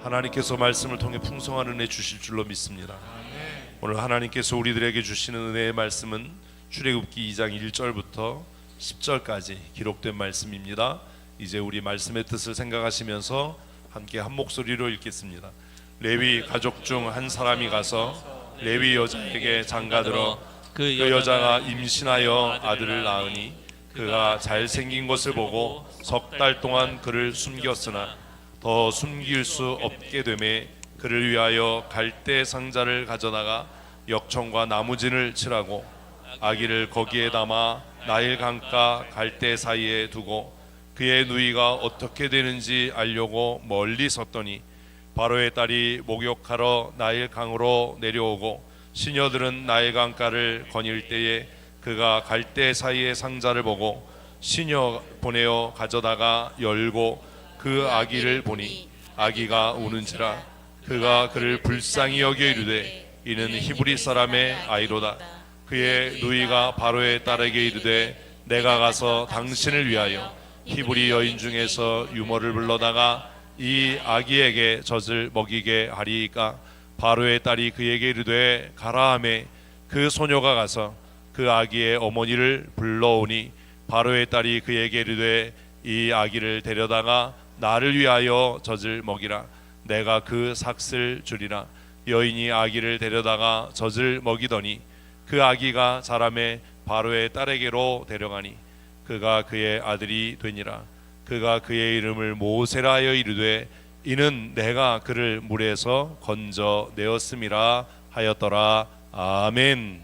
하나님께서 말씀을 통해 풍성한 은혜 주실 줄로 믿습니다. 오늘 하나님께서 우리들에게 주시는 은혜의 말씀은 출애굽기 2장 1절부터 10절까지 기록된 말씀입니다. 이제 우리 말씀의 뜻을 생각하시면서 함께 한 목소리로 읽겠습니다. 레위 가족 중 한 사람이 가서 레위 여자에게 장가들어 그 여자가 임신하여 아들을 낳으니 그가 잘생긴 것을 보고 석 달 동안 그를 숨겼으나 더 숨길 수 없게 되매 그를 위하여 갈대 상자를 가져다가 역청과 나무진을 칠하고 아기를 거기에 담아 나일 강가 갈대 사이에 두고 그의 누이가 어떻게 되는지 알려고 멀리 섰더니 바로의 딸이 목욕하러 나일 강으로 내려오고 시녀들은 나일 강가를 거닐 때에 그가 갈대 사이의 상자를 보고 시녀 보내어 가져다가 열고 그 아기를 보니 아기가 우는지라 그가 그를 불쌍히 여겨 이르되 이는 히브리 사람의 아이로다. 그의 누이가 바로의 딸에게 이르되 내가 가서 당신을 위하여 히브리 여인 중에서 유모를 불러다가 이 아기에게 젖을 먹이게 하리이까. 바로의 딸이 그에게 이르되 가라 하매 그 소녀가 가서 그 아기의 어머니를 불러오니 바로의 딸이 그에게 이르되 이 아기를 데려다가 나를 위하여 젖을 먹이라. 내가 그 삭슬 주리라. 여인이 아기를 데려다가 젖을 먹이더니 그 아기가 자라매 바로의 딸에게로 데려가니 그가 그의 아들이 되니라. 그가 그의 이름을 모세라 하여 이르되 이는 내가 그를 물에서 건져 내었음이라 하였더라. 아멘.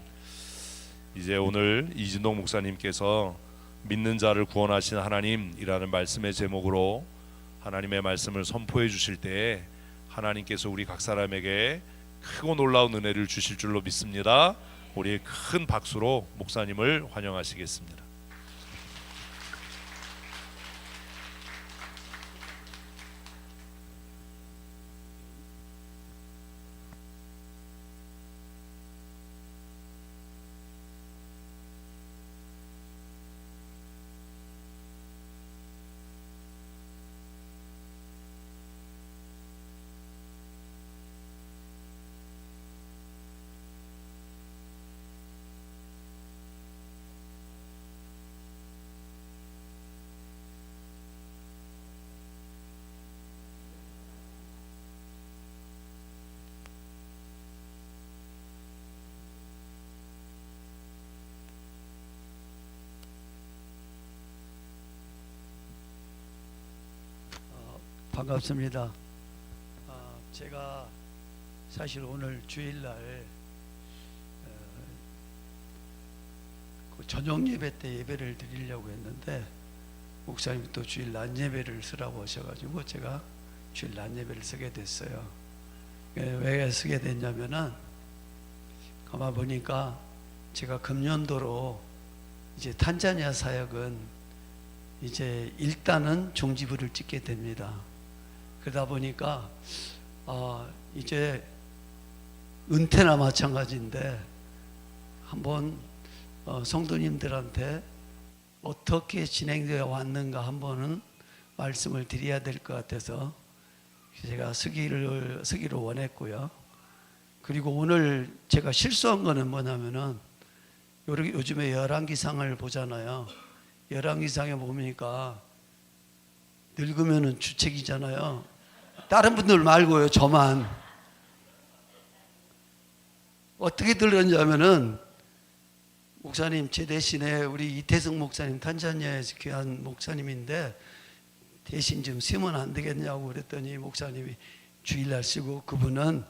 이제 오늘 이진동 목사님께서 믿는 자를 구원하신 하나님이라는 말씀의 제목으로 하나님의 말씀을 선포해 주실 때에 하나님께서 우리 각 사람에게 크고 놀라운 은혜를 주실 줄로 믿습니다. 우리 큰 박수로 목사님을 환영하시겠습니다. 반갑습니다. 제가 사실 오늘 주일날 그 저녁 예배 때 예배를 드리려고 했는데 목사님이 또 주일 낮 예배를 쓰라고 하셔가지고 제가 주일 낮 예배를 쓰게 됐어요. 왜 쓰게 됐냐면은 가만 보니까 제가 금년도로 이제 탄자니아 사역은 이제 일단은 종지부를 찍게 됩니다. 그러다 보니까 이제 은퇴나 마찬가지인데 한번 성도님들한테 어떻게 진행되어 왔는가 한번은 말씀을 드려야 될 것 같아서 제가 쓰기로 원했고요. 그리고 오늘 제가 실수한 거는 뭐냐면은 요즘에 열왕기상을 보잖아요. 열왕기상에 보니까 늙으면은 주책이잖아요. 다른 분들 말고요, 저만. 어떻게 들었냐면은 목사님 제 대신에 우리 이태승 목사님 탄자니아에서 귀한 목사님인데 대신 좀 쓰면 안 되겠냐고 그랬더니 목사님이 주일날 쓰고 그분은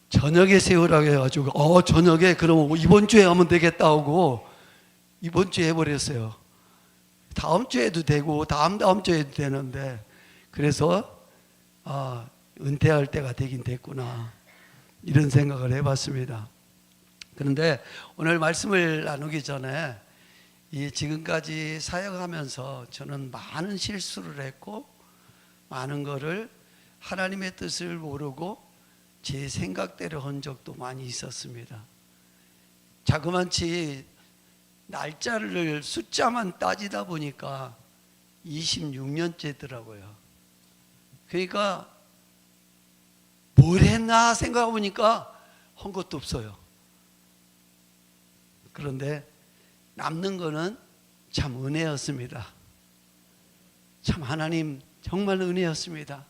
저녁에 세우라고 해가지고 저녁에 그럼 이번 주에 하면 되겠다 하고 이번 주에 해버렸어요. 다음 주에도 되고 다음 주에도 되는데 그래서 은퇴할 때가 되긴 됐구나 이런 생각을 해봤습니다. 그런데 오늘 말씀을 나누기 전에 지금까지 사역하면서 저는 많은 실수를 했고 많은 거를 하나님의 뜻을 모르고 제 생각대로 한 적도 많이 있었습니다. 자그만치 날짜를 숫자만 따지다 보니까 26년째더라고요. 그러니까 뭘 했나 생각해 보니까 한 것도 없어요. 그런데 남는 거는 참 은혜였습니다. 참 하나님 정말 은혜였습니다.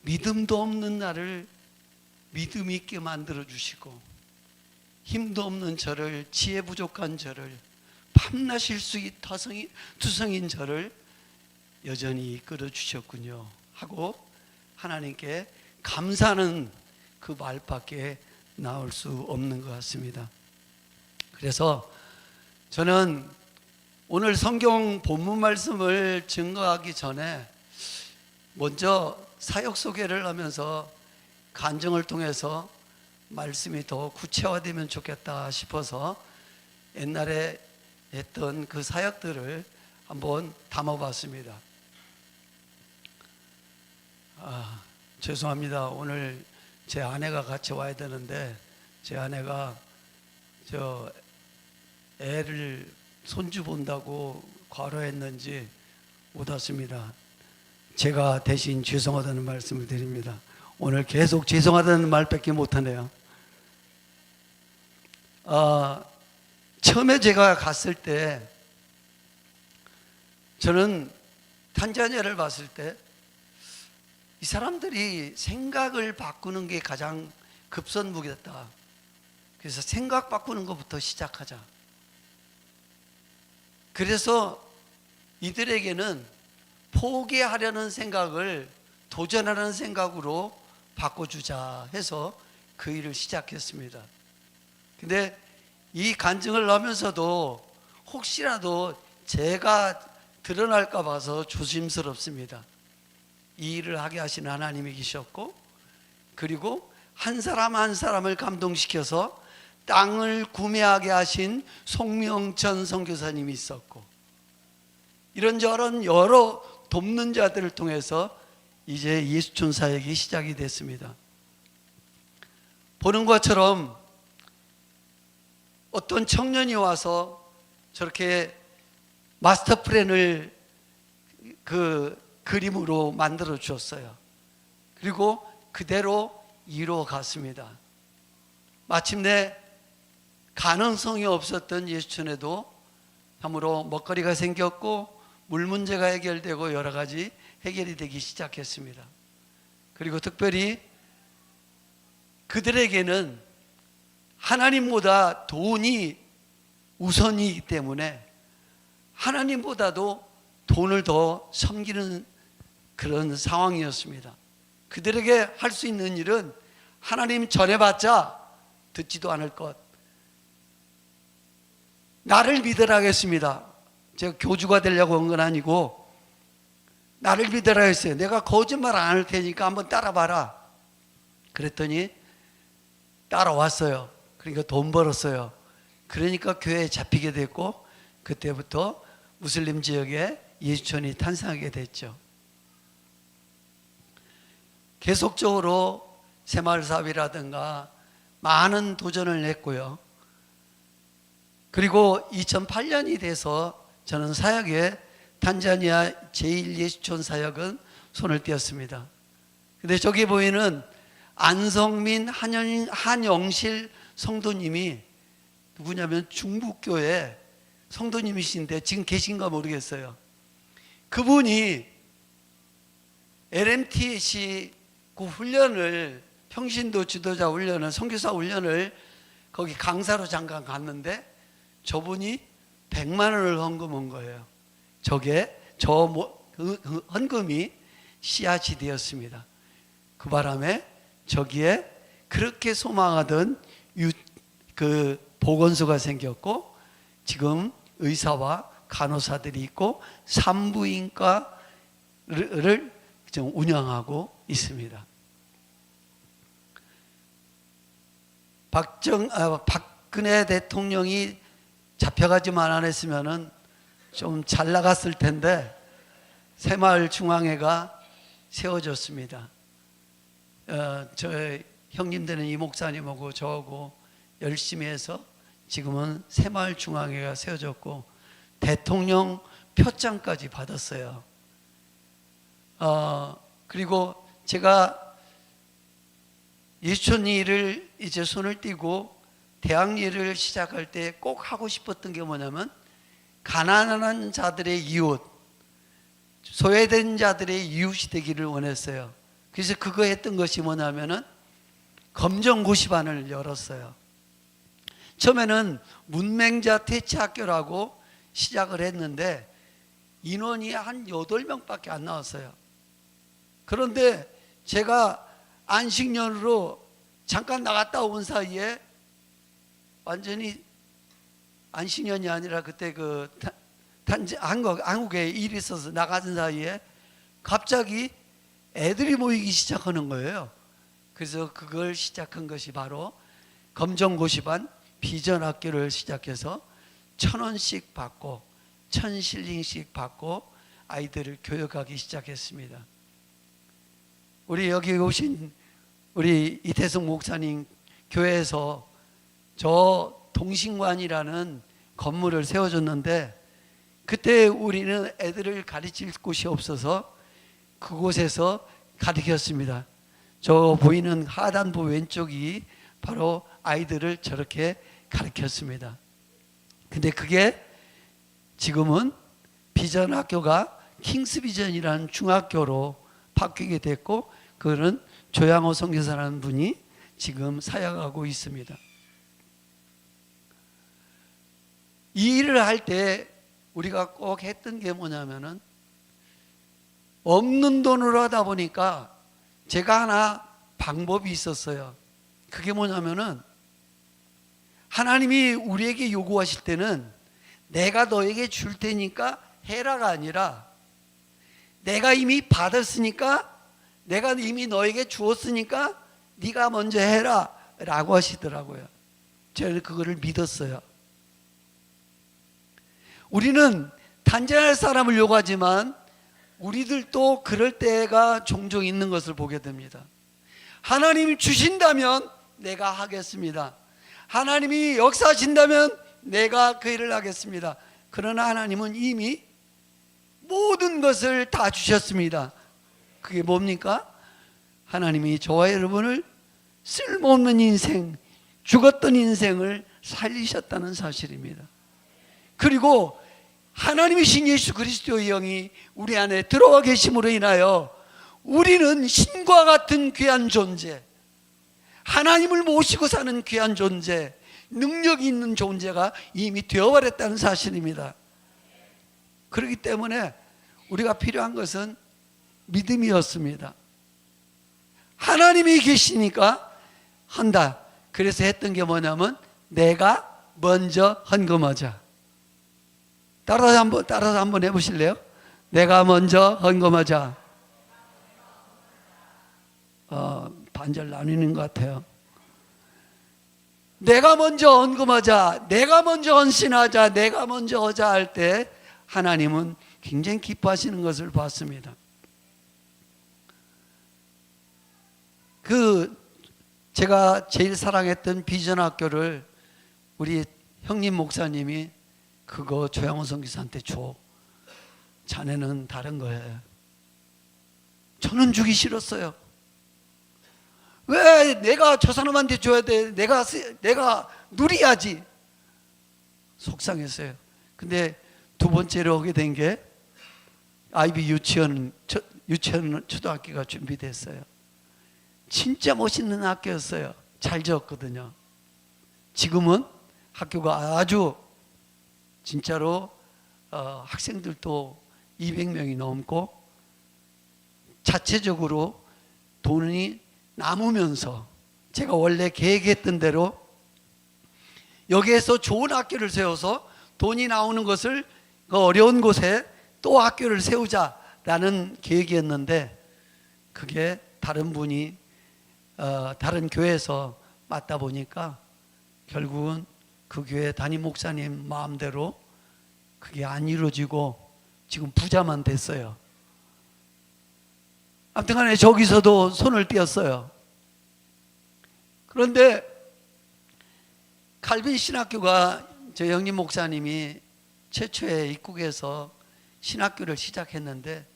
믿음도 없는 나를 믿음 있게 만들어 주시고, 힘도 없는 저를, 지혜 부족한 저를, 밤낮 실수이 투성인 저를 여전히 이끌어 주셨군요 하고 하나님께 감사하는 그 말밖에 나올 수 없는 것 같습니다. 그래서 저는 오늘 성경 본문 말씀을 증거하기 전에 먼저 사역 소개를 하면서 간증을 통해서 말씀이 더 구체화되면 좋겠다 싶어서 옛날에 했던 그 사역들을 한번 담아봤습니다. 죄송합니다. 오늘 제 아내가 같이 와야 되는데 제 아내가 저 애를 손주 본다고 과로했는지 못 왔습니다. 제가 대신 죄송하다는 말씀을 드립니다. 오늘 계속 죄송하다는 말밖에 못하네요. 처음에 제가 갔을 때 저는 탄자니아를 봤을 때 이 사람들이 생각을 바꾸는 게 가장 급선무겠다. 그래서 생각 바꾸는 것부터 시작하자. 그래서 이들에게는 포기하려는 생각을 도전하는 생각으로 바꿔주자 해서 그 일을 시작했습니다. 근데 이 간증을 하면서도 혹시라도 제가 드러날까 봐서 조심스럽습니다. 이 일을 하게 하신 하나님이 계셨고, 그리고 한 사람 한 사람을 감동시켜서 땅을 구매하게 하신 송명천 선교사님이 있었고, 이런저런 여러 돕는 자들을 통해서 이제 예수촌 사역이 시작이 됐습니다. 보는 것처럼 어떤 청년이 와서 저렇게 마스터 플랜을 그 그림으로 만들어 주었어요. 그리고 그대로 이루어갔습니다. 마침내 가능성이 없었던 예수촌에도 참으로 먹거리가 생겼고 물 문제가 해결되고 여러 가지 해결이 되기 시작했습니다. 그리고 특별히 그들에게는 하나님보다 돈이 우선이기 때문에 하나님보다도 돈을 더 섬기는 그런 상황이었습니다. 그들에게 할 수 있는 일은 하나님 전해봤자 듣지도 않을 것, 나를 믿으라 하겠습니다. 제가 교주가 되려고 한 건 아니고 나를 믿으라 했어요. 내가 거짓말 안 할 테니까 한번 따라봐라. 그랬더니 따라왔어요. 그러니까 돈 벌었어요. 그러니까 교회에 잡히게 됐고, 그때부터 무슬림 지역에 예수촌이 탄생하게 됐죠. 계속적으로 새마을 사업이라든가 많은 도전을 했고요. 그리고 2008년이 돼서 저는 사역에 탄자니아 제1예수촌 사역은 손을 떼었습니다. 근데 저기 보이는 안성민 한영실 성도님이 누구냐면 중북교회 성도님이신데 지금 계신가 모르겠어요. 그분이 LMTC 그 훈련을, 평신도 지도자 훈련을, 선교사 훈련을 거기 강사로 잠깐 갔는데 저분이 100만 원을 헌금한 거예요. 저게 그 헌금이 씨앗이 되었습니다. 그 바람에 저기에 그렇게 소망하던 그 보건소가 생겼고, 지금 의사와 간호사들이 있고 산부인과를 지금 운영하고 있습니다. 박근혜 대통령이 잡혀가지만 안 했으면은 좀 잘 나갔을 텐데 새마을 중앙회가 세워졌습니다. 저 형님들은 이 목사님하고 저하고 열심히 해서 지금은 새마을 중앙회가 세워졌고 대통령 표창까지 받았어요. 그리고 제가 유치원 일을 이제 손을 떼고 대학 일을 시작할 때 꼭 하고 싶었던 게 뭐냐면 가난한 자들의 이웃, 소외된 자들의 이웃이 되기를 원했어요. 그래서 그거 했던 것이 뭐냐면은 검정고시반을 열었어요. 처음에는 문맹자 퇴치학교라고 시작을 했는데 인원이 한 8명밖에 안 나왔어요. 그런데 제가 안식년으로 잠깐 나갔다 온 사이에 완전히 안식년이 아니라 그때 한국에 일이 있어서 나가는 사이에 갑자기 애들이 모이기 시작하는 거예요. 그래서 그걸 시작한 것이 바로 검정고시반 비전학교를 시작해서 1,000원씩 받고 1,000실링씩 받고 아이들을 교육하기 시작했습니다. 우리 여기 오신 우리 이태성 목사님 교회에서 저 동신관이라는 건물을 세워줬는데 그때 우리는 애들을 가르칠 곳이 없어서 그곳에서 가르쳤습니다. 저 보이는 하단부 왼쪽이 바로 아이들을 저렇게 가르쳤습니다. 근데 그게 지금은 비전학교가 킹스비전이라는 중학교로 바뀌게 됐고 그거는 조양호 선교사라는 분이 지금 사역하고 있습니다. 이 일을 할 때 우리가 꼭 했던 게 뭐냐면은 없는 돈으로 하다 보니까 제가 하나 방법이 있었어요. 그게 뭐냐면은 하나님이 우리에게 요구하실 때는 내가 너에게 줄 테니까 해라가 아니라 내가 이미 받았으니까 내가 이미 너에게 주었으니까 네가 먼저 해라 라고 하시더라고요. 저는 그거를 믿었어요. 우리는 단전할 사람을 요구하지만 우리들도 그럴 때가 종종 있는 것을 보게 됩니다. 하나님이 주신다면 내가 하겠습니다. 하나님이 역사하신다면 내가 그 일을 하겠습니다. 그러나 하나님은 이미 모든 것을 다 주셨습니다. 그게 뭡니까? 하나님이 저와 여러분을 쓸모없는 인생, 죽었던 인생을 살리셨다는 사실입니다. 그리고 하나님이신 예수 그리스도의 영이 우리 안에 들어와 계심으로 인하여 우리는 신과 같은 귀한 존재, 하나님을 모시고 사는 귀한 존재, 능력이 있는 존재가 이미 되어버렸다는 사실입니다. 그렇기 때문에 우리가 필요한 것은 믿음이었습니다. 하나님이 계시니까 한다. 그래서 했던 게 뭐냐면 내가 먼저 헌금하자. 따라서 한번 해보실래요? 내가 먼저 헌금하자. 반절 나뉘는 것 같아요. 내가 먼저 헌금하자, 내가 먼저 헌신하자, 내가 먼저 하자 할 때 하나님은 굉장히 기뻐하시는 것을 봤습니다. 제가 제일 사랑했던 비전학교를 우리 형님 목사님이 그거 조양호 선교사한테 줘. 자네는 다른 거예요. 저는 주기 싫었어요. 왜 내가 저 사람한테 줘야 돼? 내가 누려야지. 속상했어요. 근데 두 번째로 오게 된 게 아이비 유치원 초등학교가 준비됐어요. 진짜 멋있는 학교였어요. 잘 지었거든요. 지금은 학교가 아주 진짜로 학생들도 200명이 넘고 자체적으로 돈이 남으면서 제가 원래 계획했던 대로 여기에서 좋은 학교를 세워서 돈이 나오는 것을 그 어려운 곳에 또 학교를 세우자라는 계획이었는데 그게 다른 분이 다른 교회에서 맡다 보니까 결국은 그 교회 담임 목사님 마음대로 그게 안 이루어지고 지금 부자만 됐어요. 아무튼 간에 저기서도 손을 떼었어요. 그런데 칼빈 신학교가 저 형님 목사님이 최초에 입국해서 신학교를 시작했는데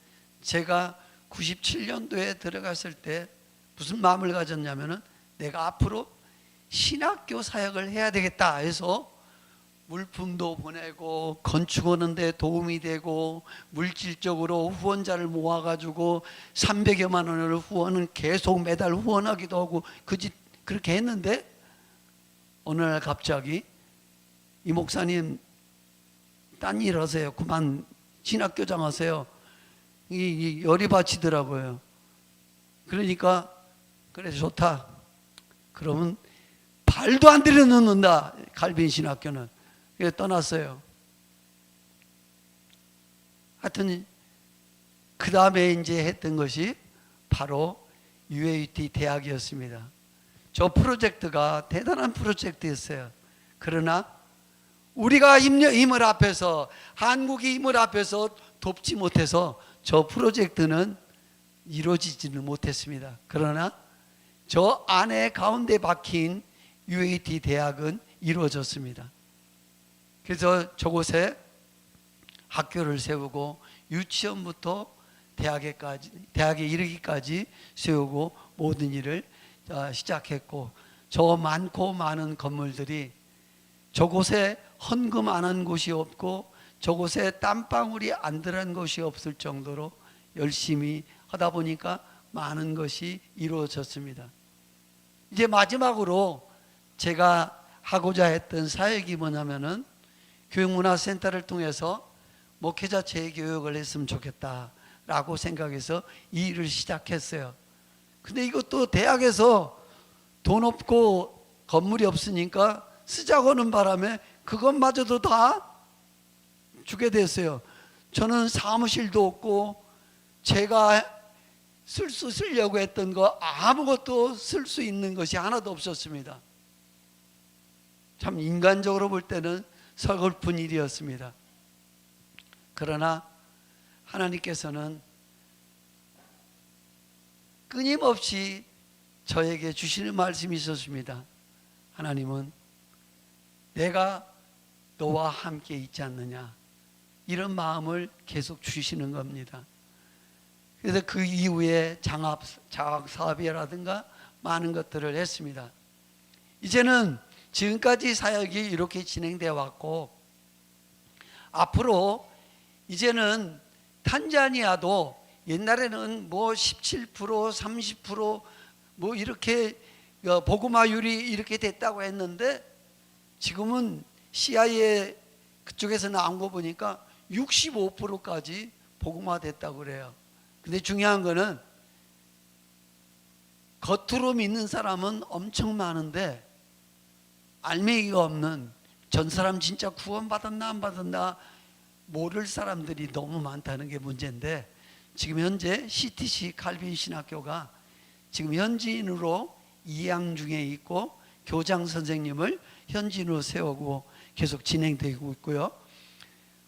제가 97년도에 들어갔을 때 무슨 마음을 가졌냐면은 내가 앞으로 신학교 사역을 해야 되겠다 해서 물품도 보내고 건축하는 데 도움이 되고 물질적으로 후원자를 모아가지고 300여만 원을 후원은 계속 매달 후원하기도 하고 그렇게 했는데 어느 날 갑자기 이 목사님 딴 일 하세요. 그만 신학교장 하세요. 이 열이 받치더라고요. 그러니까 그래 좋다. 그러면 발도 안 들여놓는다. 칼빈 신학교는. 그래서 떠났어요. 하여튼 그 다음에 이제 했던 것이 바로 UAT 대학이었습니다. 저 프로젝트가 대단한 프로젝트였어요. 그러나 우리가 힘을 앞에서, 한국이 힘을 앞에서 돕지 못해서 저 프로젝트는 이루어지지는 못했습니다. 그러나 저 안에 가운데 박힌 UAT 대학은 이루어졌습니다. 그래서 저곳에 학교를 세우고 유치원부터 대학에 이르기까지 세우고 모든 일을 시작했고, 저 많고 많은 건물들이 저곳에 헌금 안 한 곳이 없고 저곳에 땀방울이 안 들어간 곳이 없을 정도로 열심히 하다 보니까 많은 것이 이루어졌습니다. 이제 마지막으로 제가 하고자 했던 사역이 뭐냐면은 교육문화센터를 통해서 목회자 재교육을 했으면 좋겠다라고 생각해서 이 일을 시작했어요. 근데 이것도 대학에서 돈 없고 건물이 없으니까 쓰자고 하는 바람에 그것마저도 다 주게 됐어요. 저는 사무실도 없고 제가 쓰려고 했던 거 아무것도 쓸 수 있는 것이 하나도 없었습니다. 참 인간적으로 볼 때는 서글픈 일이었습니다. 그러나 하나님께서는 끊임없이 저에게 주시는 말씀이 있었습니다. 하나님은 내가 너와 함께 있지 않느냐, 이런 마음을 계속 주시는 겁니다. 그래서 그 이후에 장학 사업이라든가 많은 것들을 했습니다. 이제는 지금까지 사역이 이렇게 진행되어 왔고, 앞으로 이제는 탄자니아도 옛날에는 뭐 17%, 30% 뭐 이렇게 복음화율이 이렇게 됐다고 했는데, 지금은 CIA 그쪽에서 나온 거 보니까 65%까지 복음화됐다고 그래요. 근데 중요한 거는 겉으로 믿는 사람은 엄청 많은데 알맹이가 없는, 전 사람 진짜 구원받았나 안 받았나 모를 사람들이 너무 많다는 게 문제인데, 지금 현재 CTC 칼빈 신학교가 지금 현지인으로 이양 중에 있고 교장 선생님을 현지인으로 세우고 계속 진행되고 있고요.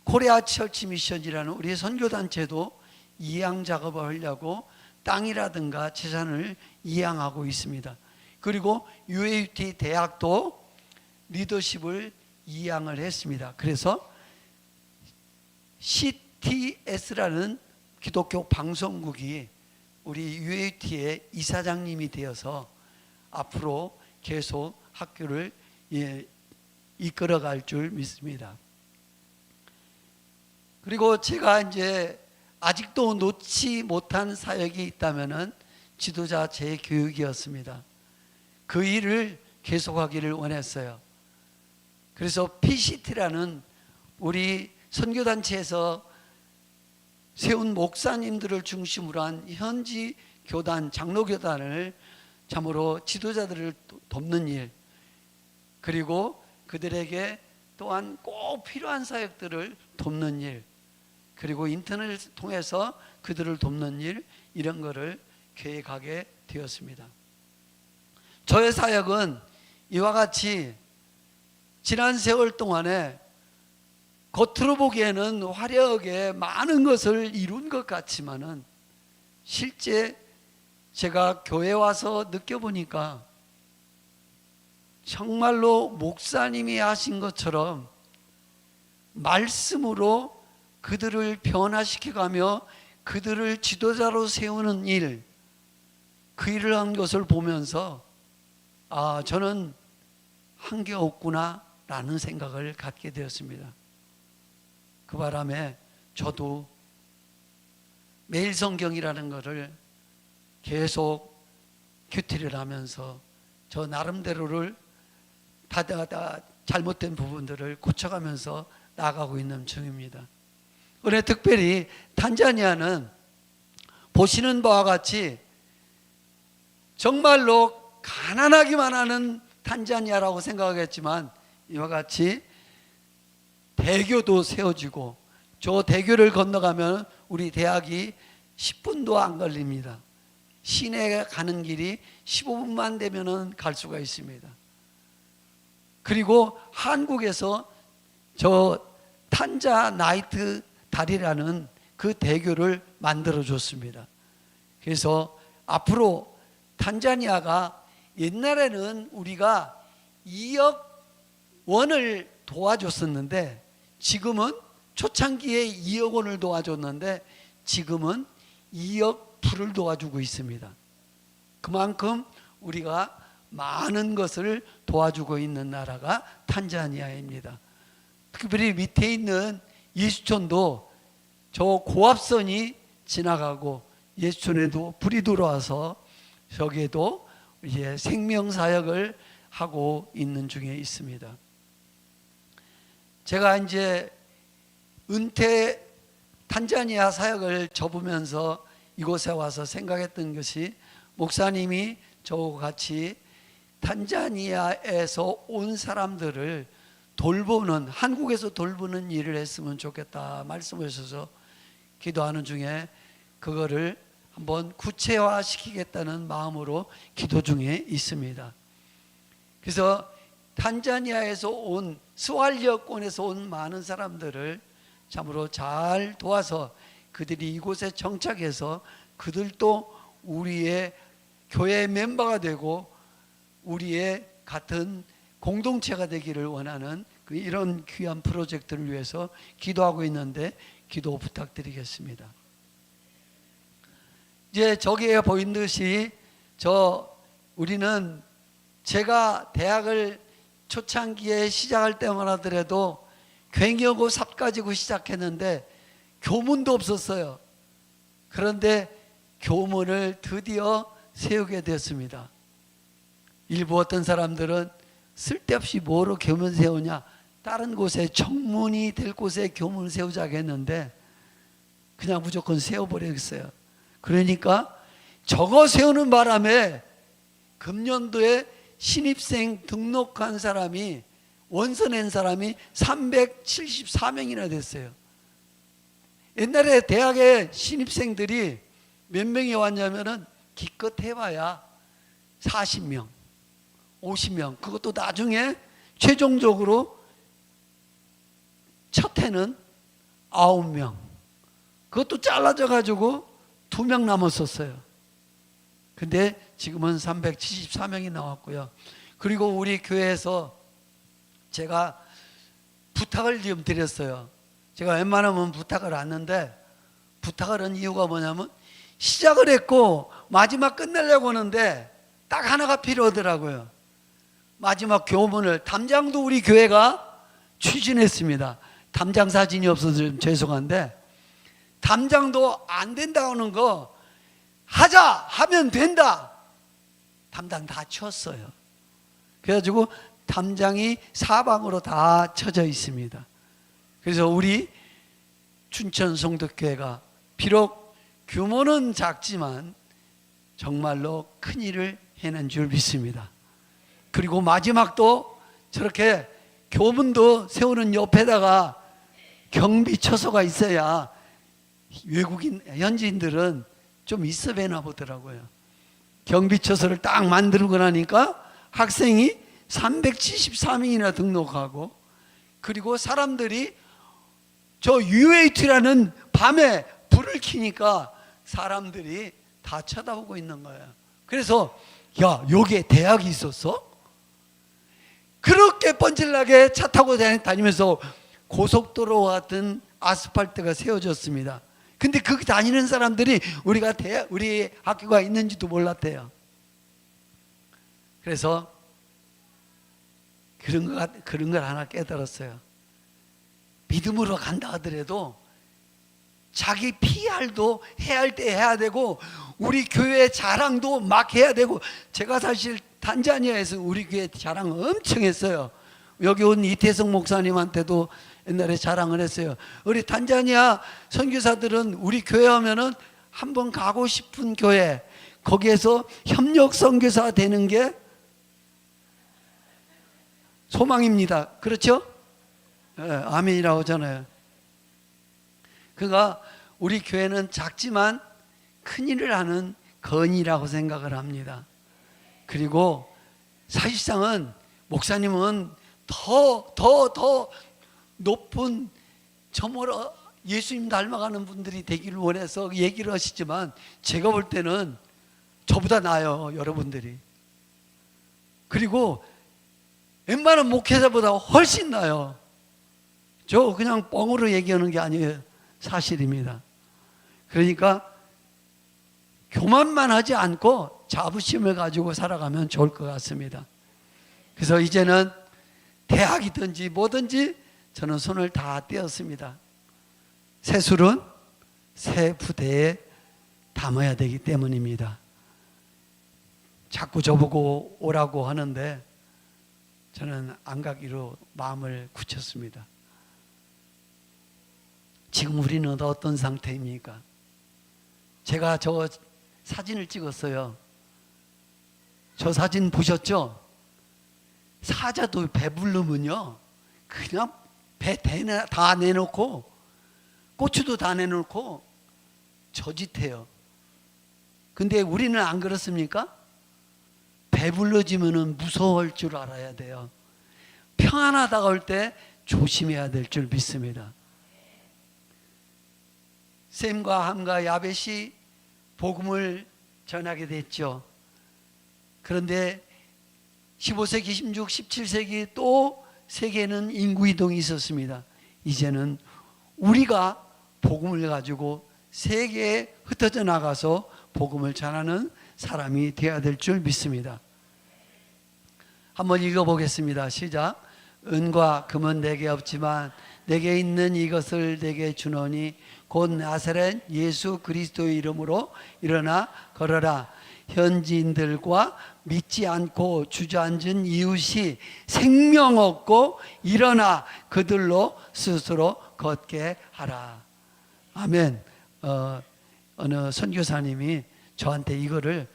코리아 철치 미션이라는 우리 선교단체도 이양 작업을 하려고 땅이라든가 재산을 이양하고 있습니다. 그리고 UAT 대학도 리더십을 이양을 했습니다. 그래서 CTS라는 기독교 방송국이 우리 UAT의 이사장님이 되어서 앞으로 계속 학교를 이끌어갈 줄 믿습니다. 그리고 제가 이제 아직도 놓지 못한 사역이 있다면은 지도자 재교육이었습니다. 그 일을 계속하기를 원했어요. 그래서 PCT라는 우리 선교단체에서 세운 목사님들을 중심으로 한 현지 교단, 장로교단을 참으로 지도자들을 돕는 일, 그리고 그들에게 또한 꼭 필요한 사역들을 돕는 일, 그리고 인터넷을 통해서 그들을 돕는 일, 이런 거를 계획하게 되었습니다. 저의 사역은 이와 같이 지난 세월 동안에 겉으로 보기에는 화려하게 많은 것을 이룬 것 같지만은 실제 제가 교회 와서 느껴보니까 정말로 목사님이 하신 것처럼 말씀으로 그들을 변화시켜가며 그들을 지도자로 세우는 일, 그 일을 한 것을 보면서 저는 한 게 없구나라는 생각을 갖게 되었습니다. 그 바람에 저도 매일 성경이라는 것을 계속 큐티를 하면서 저 나름대로를 다 잘못된 부분들을 고쳐가면서 나아가고 있는 중입니다. 오늘 특별히 탄자니아는 보시는 바와 같이 정말로 가난하기만 하는 탄자니아라고 생각하겠지만 이와 같이 대교도 세워지고 저 대교를 건너가면 우리 대학이 10분도 안 걸립니다. 시내에 가는 길이 15분만 되면 갈 수가 있습니다. 그리고 한국에서 저 탄자 나이트 다리라는 그 대교를 만들어 줬습니다. 그래서 앞으로 탄자니아가 옛날에는 우리가 2억 원을 도와줬었는데 지금은 초창기에 2억 원을 도와줬는데 지금은 2억 불을 도와주고 있습니다. 그만큼 우리가 많은 것을 도와주고 있는 나라가 탄자니아입니다. 특별히 밑에 있는 예수촌도 저 고압선이 지나가고 예수촌에도 불이 들어와서 저기에도 이제 생명사역을 하고 있는 중에 있습니다. 제가 이제 은퇴 탄자니아 사역을 접으면서 이곳에 와서 생각했던 것이 목사님이 저와 같이 탄자니아에서 온 사람들을 돌보는 한국에서 돌보는 일을 했으면 좋겠다 말씀하셔서 기도하는 중에 그거를 한번 구체화시키겠다는 마음으로 기도 중에 있습니다. 그래서 탄자니아에서 온 스왈리어권에서 온 많은 사람들을 참으로 잘 도와서 그들이 이곳에 정착해서 그들도 우리의 교회 멤버가 되고 우리의 같은 공동체가 되기를 원하는 이런 귀한 프로젝트를 위해서 기도하고 있는데 기도 부탁드리겠습니다. 이제 저기에 보인 듯이 우리는 제가 대학을 초창기에 시작할 때만 하더라도 괭이하고 삽 가지고 시작했는데 교문도 없었어요. 그런데 교문을 드디어 세우게 됐습니다. 일부 어떤 사람들은 쓸데없이 뭐로 교문 세우냐, 다른 곳에 정문이 될 곳에 교문을 세우자고 했는데 그냥 무조건 세워버렸어요. 그러니까 저거 세우는 바람에 금년도에 신입생 등록한 사람이 원서 낸 사람이 374명이나 됐어요. 옛날에 대학에 신입생들이 몇 명이 왔냐면은 기껏 해봐야 40명, 50명. 그것도 나중에 최종적으로 첫 해는 9명. 그것도 잘라져 가지고 2명 남았었어요. 근데 지금은 374명이 나왔고요. 그리고 우리 교회에서 제가 부탁을 좀 드렸어요. 제가 웬만하면 부탁을 안 하는데 부탁을 한 이유가 뭐냐면 시작을 했고 마지막 끝내려고 하는데 딱 하나가 필요하더라고요. 마지막 교문을 담장도 우리 교회가 추진했습니다. 담장 사진이 없어서 좀 죄송한데 담장도 안 된다고 하는 거 하자 하면 된다. 담장 다 쳤어요. 그래가지고 담장이 사방으로 다 쳐져 있습니다. 그래서 우리 춘천 성덕교회가 비록 규모는 작지만 정말로 큰 일을 해낸 줄 믿습니다. 그리고 마지막도 저렇게 교문도 세우는 옆에다가 경비처소가 있어야 외국인 현지인들은 좀 있어 뵈나 보더라고요. 경비처소를 딱 만들고 나니까 학생이 374명이나 등록하고 그리고 사람들이 저 UAT라는 밤에 불을 켜니까 사람들이 다 쳐다보고 있는 거예요. 그래서 야, 여기에 대학이 있었어? 그렇게 번질나게 차 타고 다니면서 고속도로 같은 아스팔트가 세워졌습니다. 근데 거기 다니는 사람들이 우리 학교가 있는지도 몰랐대요. 그래서 그런 걸 하나 깨달았어요. 믿음으로 간다 하더라도 자기 PR도 해야 할 때 해야 되고, 우리 교회 자랑도 막 해야 되고. 제가 사실 탄자니아에서 우리 교회 자랑 엄청 했어요. 여기 온 이태성 목사님한테도 옛날에 자랑을 했어요. 우리 탄자니아 선교사들은 우리 교회 하면은 한번 가고 싶은 교회, 거기에서 협력 선교사 되는 게 소망입니다. 그렇죠? 네, 아멘이라고 하잖아요. 그러니까 우리 교회는 작지만 큰일을 하는 건이라고 생각을 합니다. 그리고 사실상은 목사님은 더 높은 저모로 예수님 닮아가는 분들이 되기를 원해서 얘기를 하시지만, 제가 볼 때는 저보다 나아요, 여러분들이. 그리고 웬만한 목회자보다 훨씬 나아요. 저 그냥 뻥으로 얘기하는 게 아니에요. 사실입니다. 그러니까 교만만 하지 않고 자부심을 가지고 살아가면 좋을 것 같습니다. 그래서 이제는 대학이든지 뭐든지 저는 손을 다 떼었습니다. 새 술은 새 부대에 담아야 되기 때문입니다. 자꾸 저보고 오라고 하는데 저는 안 가기로 마음을 굳혔습니다. 지금 우리는 어떤 상태입니까? 제가 저 사진을 찍었어요. 저 사진 보셨죠? 사자도 배부르면요, 그냥 배 다 내놓고 고추도 다 내놓고 저짓해요. 근데 우리는 안 그렇습니까? 배불러지면 무서워할 줄 알아야 돼요. 평안하다가 올 때 조심해야 될 줄 믿습니다. 셈과 함과 야벳이 복음을 전하게 됐죠. 그런데 15세기, 16, 17세기 또 세계에는 인구이동이 있었습니다. 이제는 우리가 복음을 가지고 세계에 흩어져 나가서 복음을 전하는 사람이 되어야 될 줄 믿습니다. 한번 읽어보겠습니다. 시작. 은과 금은 내게 없지만 내게 있는 이것을 내게 주노니 곧 나사렛 예수 그리스도의 이름으로 일어나 걸어라. 현지인들과 믿지 않고 주저앉은 이웃이 생명 얻고 일어나 그들로 스스로 걷게 하라. 아멘. 어느 선교사님이 저한테 이거를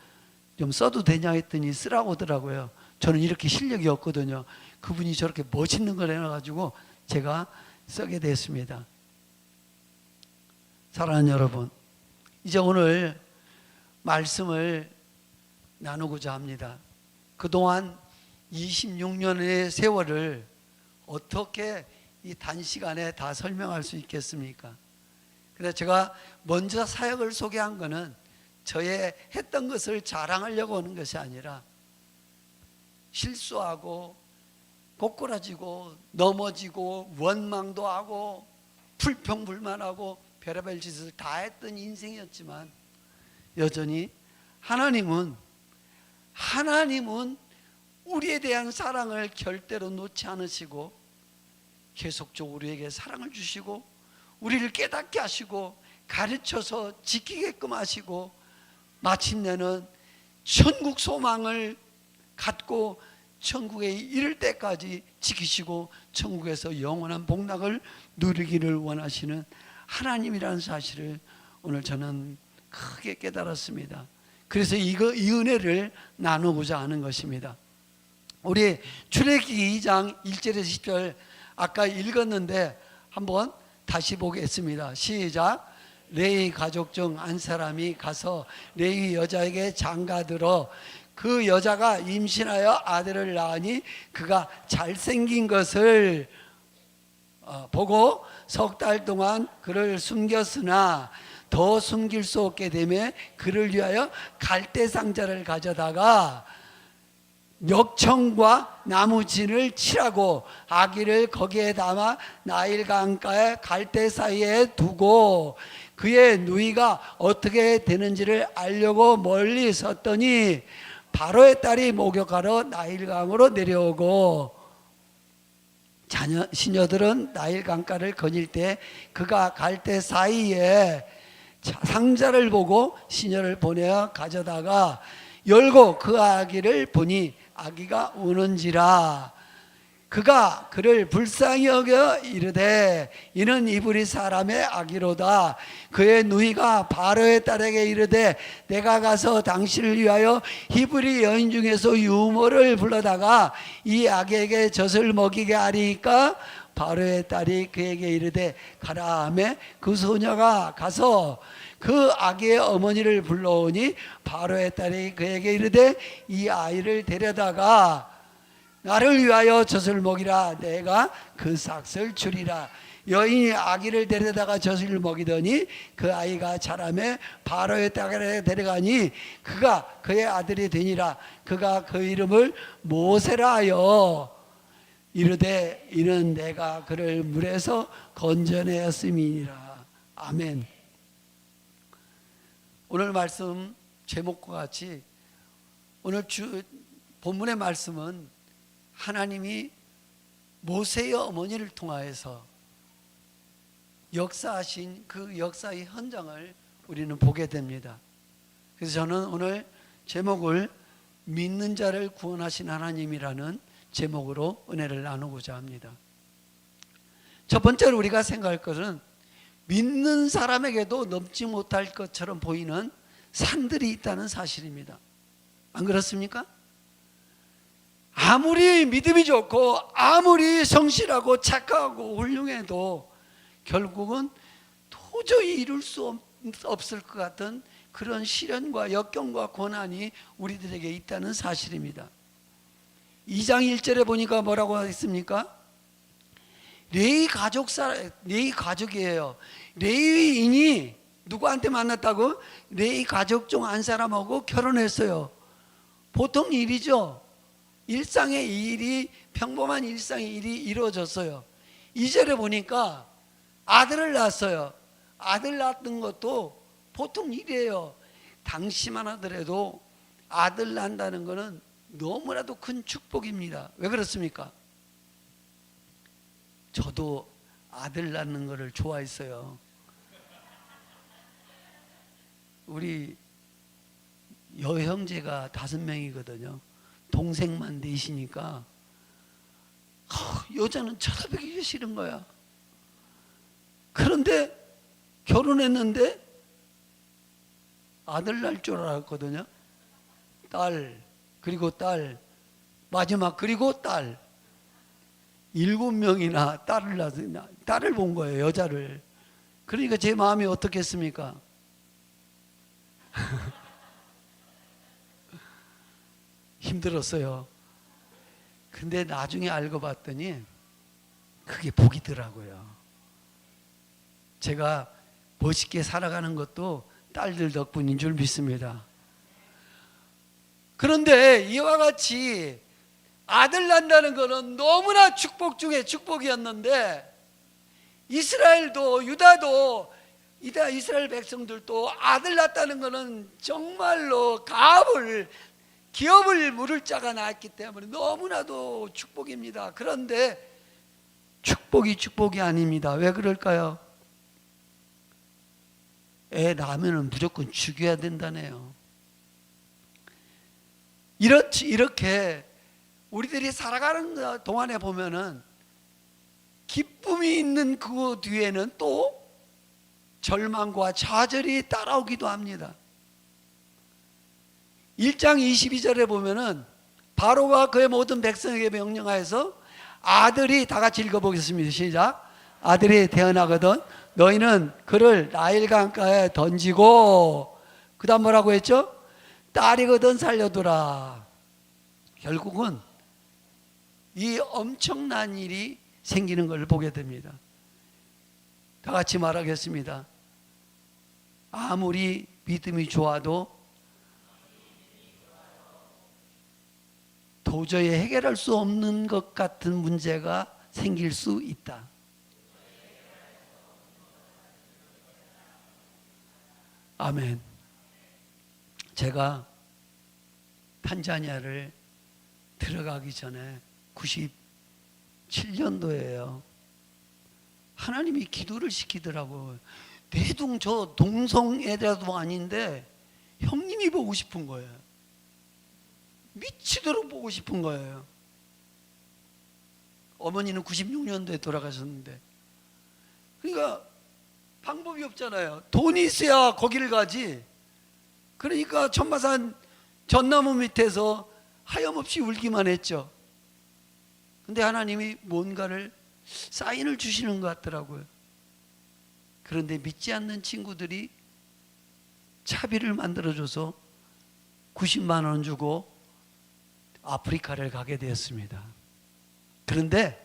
좀 써도 되냐 했더니 쓰라고 하더라고요. 저는 이렇게 실력이 없거든요. 그분이 저렇게 멋있는 걸 해놔가지고 제가 쓰게 됐습니다. 사랑하는 여러분, 이제 오늘 말씀을 나누고자 합니다. 그동안 26년의 세월을 어떻게 이 단시간에 다 설명할 수 있겠습니까? 그래서 제가 먼저 사역을 소개한 것은 저의 했던 것을 자랑하려고 하는 것이 아니라 실수하고 고꾸라지고 넘어지고 원망도 하고 불평불만하고 별의별 짓을 다 했던 인생이었지만 여전히 하나님은 우리에 대한 사랑을 절대로 놓지 않으시고 계속적으로 우리에게 사랑을 주시고 우리를 깨닫게 하시고 가르쳐서 지키게끔 하시고 마침내는 천국 소망을 갖고 천국에 이를 때까지 지키시고 천국에서 영원한 복락을 누리기를 원하시는 하나님이라는 사실을 오늘 저는 크게 깨달았습니다. 그래서 이 은혜를 나누고자 하는 것입니다. 우리 출애굽기 2장 1절에서 10절 아까 읽었는데 한번 다시 보겠습니다. 시작. 레위 가족 중 한 사람이 가서 레위 여자에게 장가들어 그 여자가 임신하여 아들을 낳으니 그가 잘생긴 것을 보고 석 달 동안 그를 숨겼으나 더 숨길 수 없게 되며 그를 위하여 갈대 상자를 가져다가 역청과 나무진을 칠하고 아기를 거기에 담아 나일 강가의 갈대 사이에 두고 그의 누이가 어떻게 되는지를 알려고 멀리 섰더니 바로의 딸이 목욕하러 나일강으로 내려오고 시녀들은 나일 강가를 거닐 때 그가 갈 때 사이에 상자를 보고 시녀를 보내어 가져다가 열고 그 아기를 보니 아기가 우는지라. 그가 그를 불쌍히 여겨 이르되 이는 이브리 사람의 아기로다. 그의 누이가 바로의 딸에게 이르되 내가 가서 당신을 위하여 히브리 여인 중에서 유모를 불러다가 이 아기에게 젖을 먹이게 하리까. 바로의 딸이 그에게 이르되 가라 하매 그 소녀가 가서 그 아기의 어머니를 불러오니 바로의 딸이 그에게 이르되 이 아이를 데려다가 나를 위하여 젖을 먹이라. 내가 그 삭을 주리라. 여인이 아기를 데려다가 젖을 먹이더니 그 아이가 자라매 바로의 딸에게 데려가니 그가 그의 아들이 되니라. 그가 그 이름을 모세라 하여 이르되 이는 내가 그를 물에서 건져내었음이니라. 아멘. 오늘 말씀 제목과 같이 오늘 본문의 말씀은 하나님이 모세의 어머니를 통하여서 역사하신 그 역사의 현장을 우리는 보게 됩니다. 그래서 저는 오늘 제목을 믿는 자를 구원하신 하나님이라는 제목으로 은혜를 나누고자 합니다. 첫 번째로 우리가 생각할 것은 믿는 사람에게도 넘지 못할 것처럼 보이는 산들이 있다는 사실입니다. 안 그렇습니까? 아무리 믿음이 좋고 아무리 성실하고 착하고 훌륭해도 결국은 도저히 이룰 수 없을 것 같은 그런 시련과 역경과 고난이 우리들에게 있다는 사실입니다. 2장 1절에 보니까 뭐라고 했습니까? 레위 가족이에요. 레위인이 누구한테 만났다고? 레위 가족 중 한 사람하고 결혼했어요. 보통 일이죠. 일상의 일이, 평범한 일상의 일이 이루어졌어요. 2절에 보니까 아들을 낳았어요. 아들 낳는 것도 보통 일이에요. 당시만 하더라도 아들 낳는다는 것은 너무나도 큰 축복입니다. 왜 그렇습니까? 저도 아들 낳는 것을 좋아했어요. 우리 여형제가 5명이거든요. 동생만 4이니까 여자는 쳐다보기 싫은 거야. 그런데 결혼했는데 아들 낳을 줄 알았거든요. 딸, 그리고 딸, 마지막 그리고 딸. 7명이나 딸을 본 거예요. 여자를. 그러니까 제 마음이 어떻겠습니까? 힘들었어요. 근데 나중에 알고 봤더니 그게 복이더라고요. 제가 멋있게 살아가는 것도 딸들 덕분인 줄 믿습니다. 그런데 이와 같이 아들 낳는다는 것은 너무나 축복 중에 축복이었는데 이스라엘도 유다도 이스라엘 백성들도 아들 낳았다는 것은 정말로 기업을 물을 자가 낳았기 때문에 너무나도 축복입니다. 그런데 축복이 아닙니다. 왜 그럴까요? 애 낳으면 무조건 죽여야 된다네요. 이렇게 우리들이 살아가는 동안에 보면은 기쁨이 있는 그 뒤에는 또 절망과 좌절이 따라오기도 합니다. 1장 22절에 보면은 바로가 그의 모든 백성에게 명령하여서 아들이, 다 같이 읽어보겠습니다. 시작. 아들이 태어나거든 너희는 그를 나일 강가에 던지고, 그 다음 뭐라고 했죠? 딸이거든 살려두라. 결국은 이 엄청난 일이 생기는 걸 보게 됩니다. 다 같이 말하겠습니다. 아무리 믿음이 좋아도 도저히 해결할 수 없는 것 같은 문제가 생길 수 있다. 아멘. 제가 탄자니아를 들어가기 전에 97년도예요. 하나님이 기도를 시키더라고요. 대둥 저 동성애자도 아닌데 형님이 보고 싶은 거예요. 미치도록 보고 싶은 거예요. 어머니는 96년도에 돌아가셨는데, 그러니까 방법이 없잖아요. 돈이 있어야 거기를 가지. 그러니까 천마산 전나무 밑에서 하염없이 울기만 했죠. 근데 하나님이 뭔가를 사인을 주시는 것 같더라고요. 그런데 믿지 않는 친구들이 차비를 만들어줘서 90만 원 주고 아프리카를 가게 되었습니다. 그런데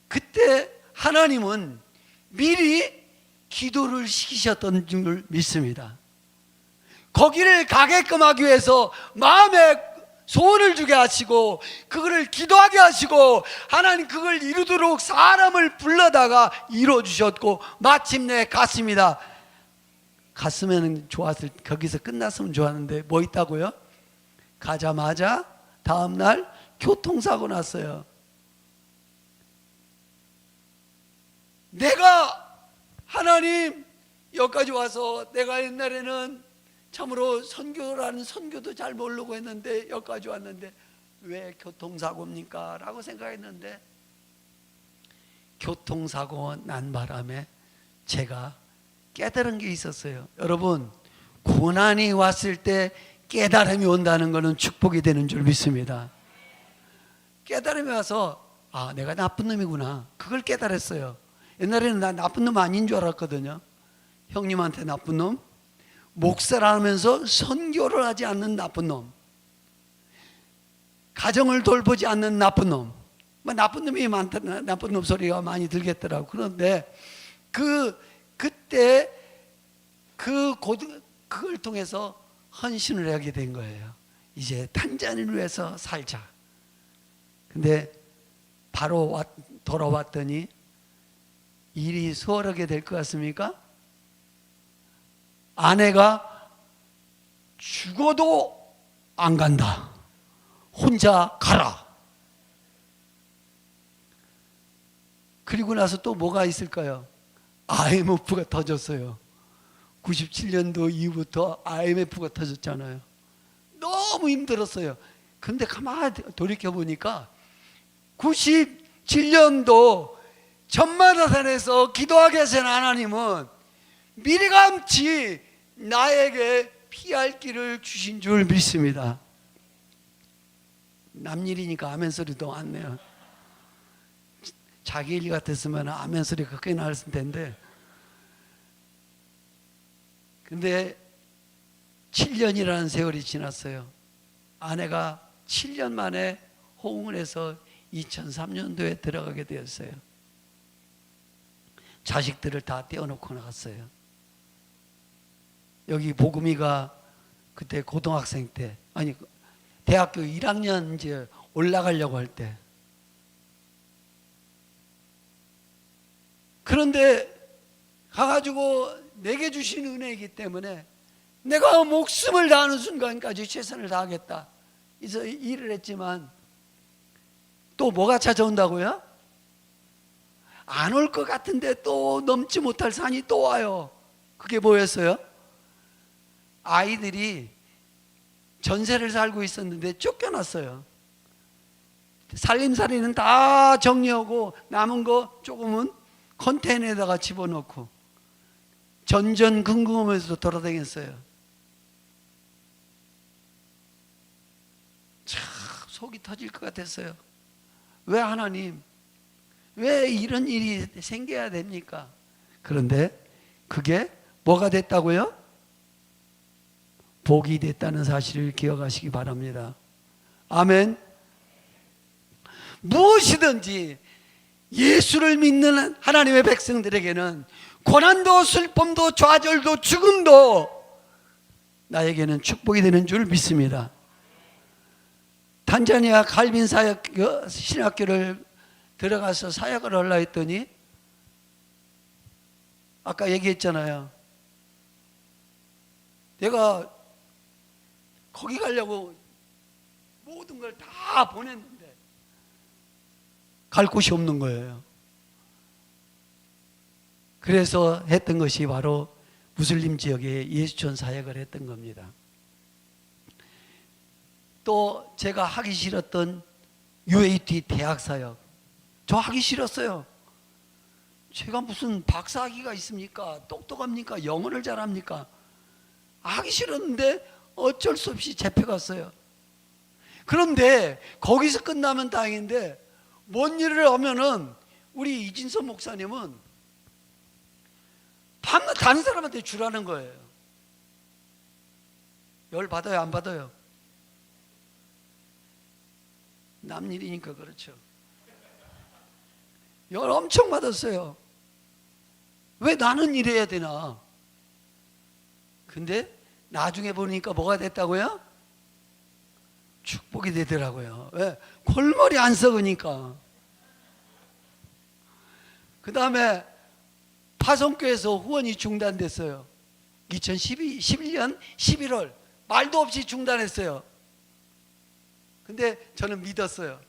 그때 하나님은 미리 기도를 시키셨던 줄 믿습니다. 거기를 가게끔 하기 위해서 마음에 소원을 주게 하시고 그거를 기도하게 하시고 하나님 그걸 이루도록 사람을 불러다가 이루어주셨고 마침내 갔습니다. 갔으면 좋았을, 거기서 끝났으면 좋았는데 뭐 있다고요? 가자마자 다음날 교통사고 났어요. 내가 하나님 여기까지 와서 내가 옛날에는 참으로 선교라는 선교도 잘 모르고 했는데 여기까지 왔는데 왜 교통사고입니까? 라고 생각했는데 교통사고 난 바람에 제가 깨달은 게 있었어요. 여러분, 고난이 왔을 때 깨달음이 온다는 것은 축복이 되는 줄 믿습니다. 깨달음이 와서 아, 내가 나쁜 놈이구나. 그걸 깨달았어요. 옛날에는 나 나쁜 놈 아닌 줄 알았거든요. 형님한테 나쁜 놈, 목사라면서 선교를 하지 않는 나쁜 놈, 가정을 돌보지 않는 나쁜 놈, 뭐 나쁜 놈이 많다, 나쁜 놈 소리가 많이 들겠더라고. 그런데 그때 그걸 통해서 헌신을 하게 된 거예요. 이제 탄자니를 위해서 살자. 근데 바로 돌아왔더니 일이 수월하게 될 것 같습니까? 아내가 죽어도 안 간다. 혼자 가라. 그리고 나서 또 뭐가 있을까요? IMF가 터졌어요. 97년도 이후부터 IMF가 터졌잖아요. 너무 힘들었어요. 근데 가만히 돌이켜보니까 97년도 전마다산에서 기도하게 하신 하나님은 미리감치 나에게 피할 길을 주신 줄 믿습니다. 남일이니까 아멘 소리도 안 내요. 자기 일 같았으면 아멘 소리가 크게 나왔을 텐데, 근데 7년이라는 세월이 지났어요. 아내가 7년 만에 호응을 해서 2003년도에 들어가게 되었어요. 자식들을 다 떼어놓고 나갔어요. 여기 보금이가 그때 고등학생 때, 아니 대학교 1학년 이제 올라가려고 할 때, 그런데 가가지고 내게 주신 은혜이기 때문에 내가 목숨을 다하는 순간까지 최선을 다하겠다. 그래서 일을 했지만 또 뭐가 찾아온다고요? 안 올 것 같은데 또 넘지 못할 산이 또 와요. 그게 뭐였어요? 아이들이 전세를 살고 있었는데 쫓겨났어요. 살림살이는 다 정리하고 남은 거 조금은 컨테이너에다가 집어넣고 전전긍긍하면서 돌아다녔어요. 참 속이 터질 것 같았어요. 왜 하나님, 왜 이런 일이 생겨야 됩니까? 그런데 그게 뭐가 됐다고요? 복이 됐다는 사실을 기억하시기 바랍니다. 아멘. 무엇이든지 예수를 믿는 하나님의 백성들에게는 고난도 슬픔도 좌절도 죽음도 나에게는 축복이 되는 줄 믿습니다. 탄자니아 칼빈 신학교를 들어가서 사역을 하려 했더니 아까 얘기했잖아요. 내가 거기 가려고 모든 걸 다 보냈는데 갈 곳이 없는 거예요. 그래서 했던 것이 바로 무슬림 지역에 예수촌 사역을 했던 겁니다. 또 제가 하기 싫었던 UAT 대학 사역, 저 하기 싫었어요. 제가 무슨 박사학위가 있습니까? 똑똑합니까? 영어를 잘합니까? 하기 싫었는데 어쩔 수 없이 잡혀갔어요. 그런데 거기서 끝나면 다행인데 뭔 일을 하면은 우리 이진선 목사님은 밤낮 다른 사람한테 주라는 거예요. 열 받아요, 안 받아요? 남 일이니까 그렇죠. 열 엄청 받았어요. 왜 나는 이래야 되나? 근데 나중에 보니까 뭐가 됐다고요? 축복이 되더라고요. 왜? 골머리 안 썩으니까. 그 다음에 파송교에서 후원이 중단됐어요. 2011년 11월 말도 없이 중단했어요. 근데 저는 믿었어요.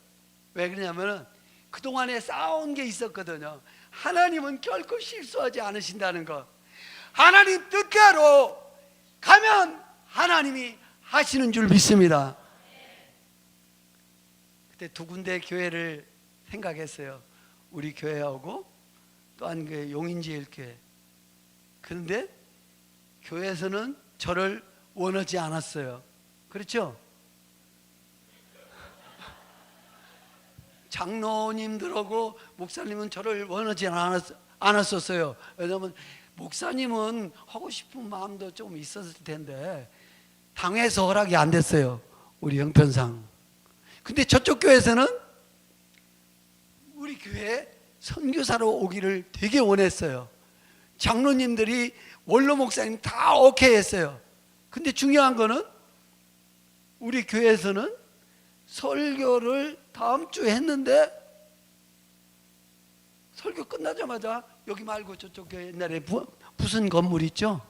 왜 그러냐면은 그동안에 쌓아온 게 있었거든요. 하나님은 결코 실수하지 않으신다는 것. 하나님 뜻대로 가면 하나님이 하시는 줄 믿습니다. 그때 두 군데 교회를 생각했어요. 우리 교회하고 또한 그 용인제일교회. 그런데 교회에서는 저를 원하지 않았어요. 그렇죠? 장로님들하고 목사님은 저를 원하지 않았었어요. 왜냐하면 목사님은 하고 싶은 마음도 좀 있었을 텐데 당에서 허락이 안 됐어요. 우리 형편상. 근데 저쪽 교회에서는 우리 교회에 선교사로 오기를 되게 원했어요. 장로님들이 원로 목사님 다 오케이 했어요. 근데 중요한 거는 우리 교회에서는 설교를 다음 주에 했는데 설교 끝나자마자 여기 말고 저쪽 교회 옛날에 무슨 건물 있죠?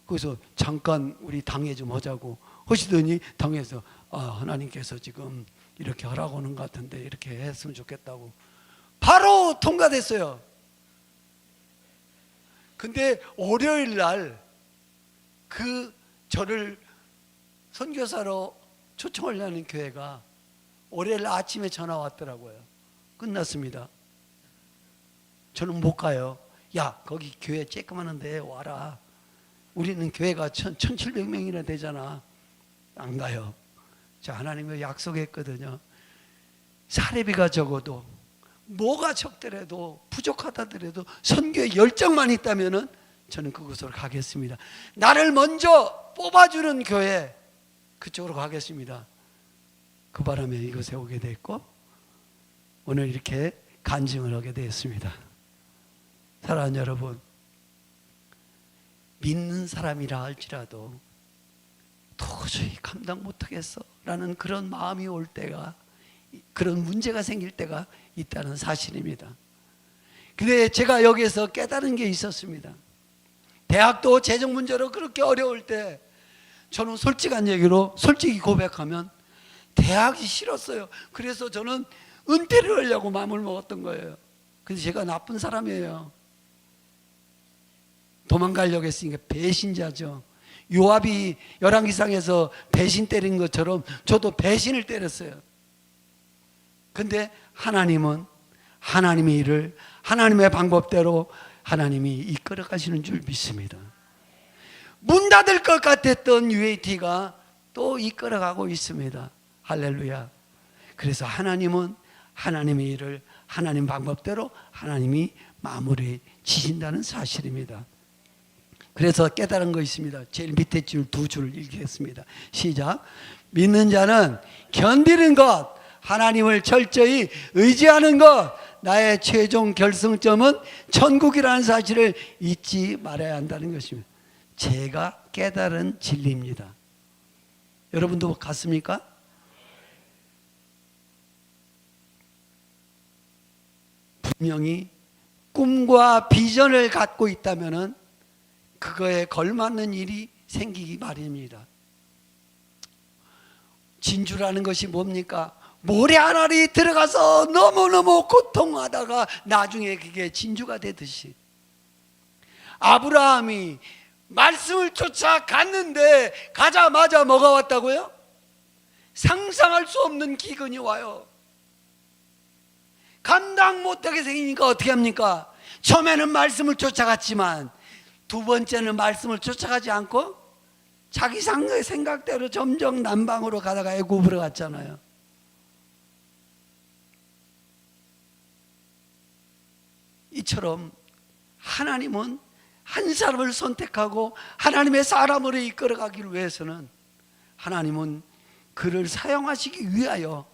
거기서 잠깐 우리 당회 좀 하자고 하시더니 당에서 하나님께서 지금 이렇게 하라고 하는 것 같은데 이렇게 했으면 좋겠다고 바로 통과됐어요. 근데 월요일 날 그 저를 선교사로 초청하려는 교회가 월요일 아침에 전화 왔더라고요. 끝났습니다. 저는 못 가요. 야, 거기 교회 쬐끄만한데 와라. 우리는 교회가 1700명이나 되잖아. 안 가요. 자, 하나님과 약속했거든요. 사례비가 적어도 뭐가 적더라도 부족하다더라도 선교에 열정만 있다면은 저는 그곳으로 가겠습니다. 나를 먼저 뽑아주는 교회 그쪽으로 가겠습니다. 그 바람에 이곳에 오게 됐고 오늘 이렇게 간증을 하게 되었습니다. 사랑하는 여러분, 믿는 사람이라 할지라도 도저히 감당 못하겠어 라는 그런 마음이 올 때가, 그런 문제가 생길 때가 있다는 사실입니다. 근데 제가 여기에서 깨달은 게 있었습니다. 대학도 재정 문제로 그렇게 어려울 때 저는 솔직한 얘기로 솔직히 고백하면 대학이 싫었어요. 그래서 저는 은퇴를 하려고 마음을 먹었던 거예요. 근데 제가 나쁜 사람이에요. 도망가려고 했으니까 배신자죠. 요압이 열왕기상에서 배신 때린 것처럼 저도 배신을 때렸어요. 근데 하나님은 하나님의 일을 하나님의 방법대로 하나님이 이끌어 가시는 줄 믿습니다. 문 닫을 것 같았던 UAT가 또 이끌어 가고 있습니다. 할렐루야. 그래서 하나님은 하나님의 일을 하나님 방법대로 하나님이 마무리 지신다는 사실입니다. 그래서 깨달은 거 있습니다. 제일 밑에 줄 두 줄 읽겠습니다. 시작. 믿는 자는 견디는 것, 하나님을 철저히 의지하는 것, 나의 최종 결승점은 천국이라는 사실을 잊지 말아야 한다는 것입니다. 제가 깨달은 진리입니다. 여러분도 같습니까? 분명히 꿈과 비전을 갖고 있다면 그거에 걸맞는 일이 생기기 마련입니다. 진주라는 것이 뭡니까? 모래 하나리 들어가서 너무너무 고통하다가 나중에 그게 진주가 되듯이 아브라함이 말씀을 쫓아갔는데 가자마자 뭐가 왔다고요? 상상할 수 없는 기근이 와요. 감당 못하게 생기니까 어떻게 합니까? 처음에는 말씀을 쫓아갔지만 두 번째는 말씀을 쫓아가지 않고 자기 생각대로 점점 남방으로 가다가 애굽으로 갔잖아요. 이처럼 하나님은 한 사람을 선택하고 하나님의 사람으로 이끌어가기를 위해서는 하나님은 그를 사용하시기 위하여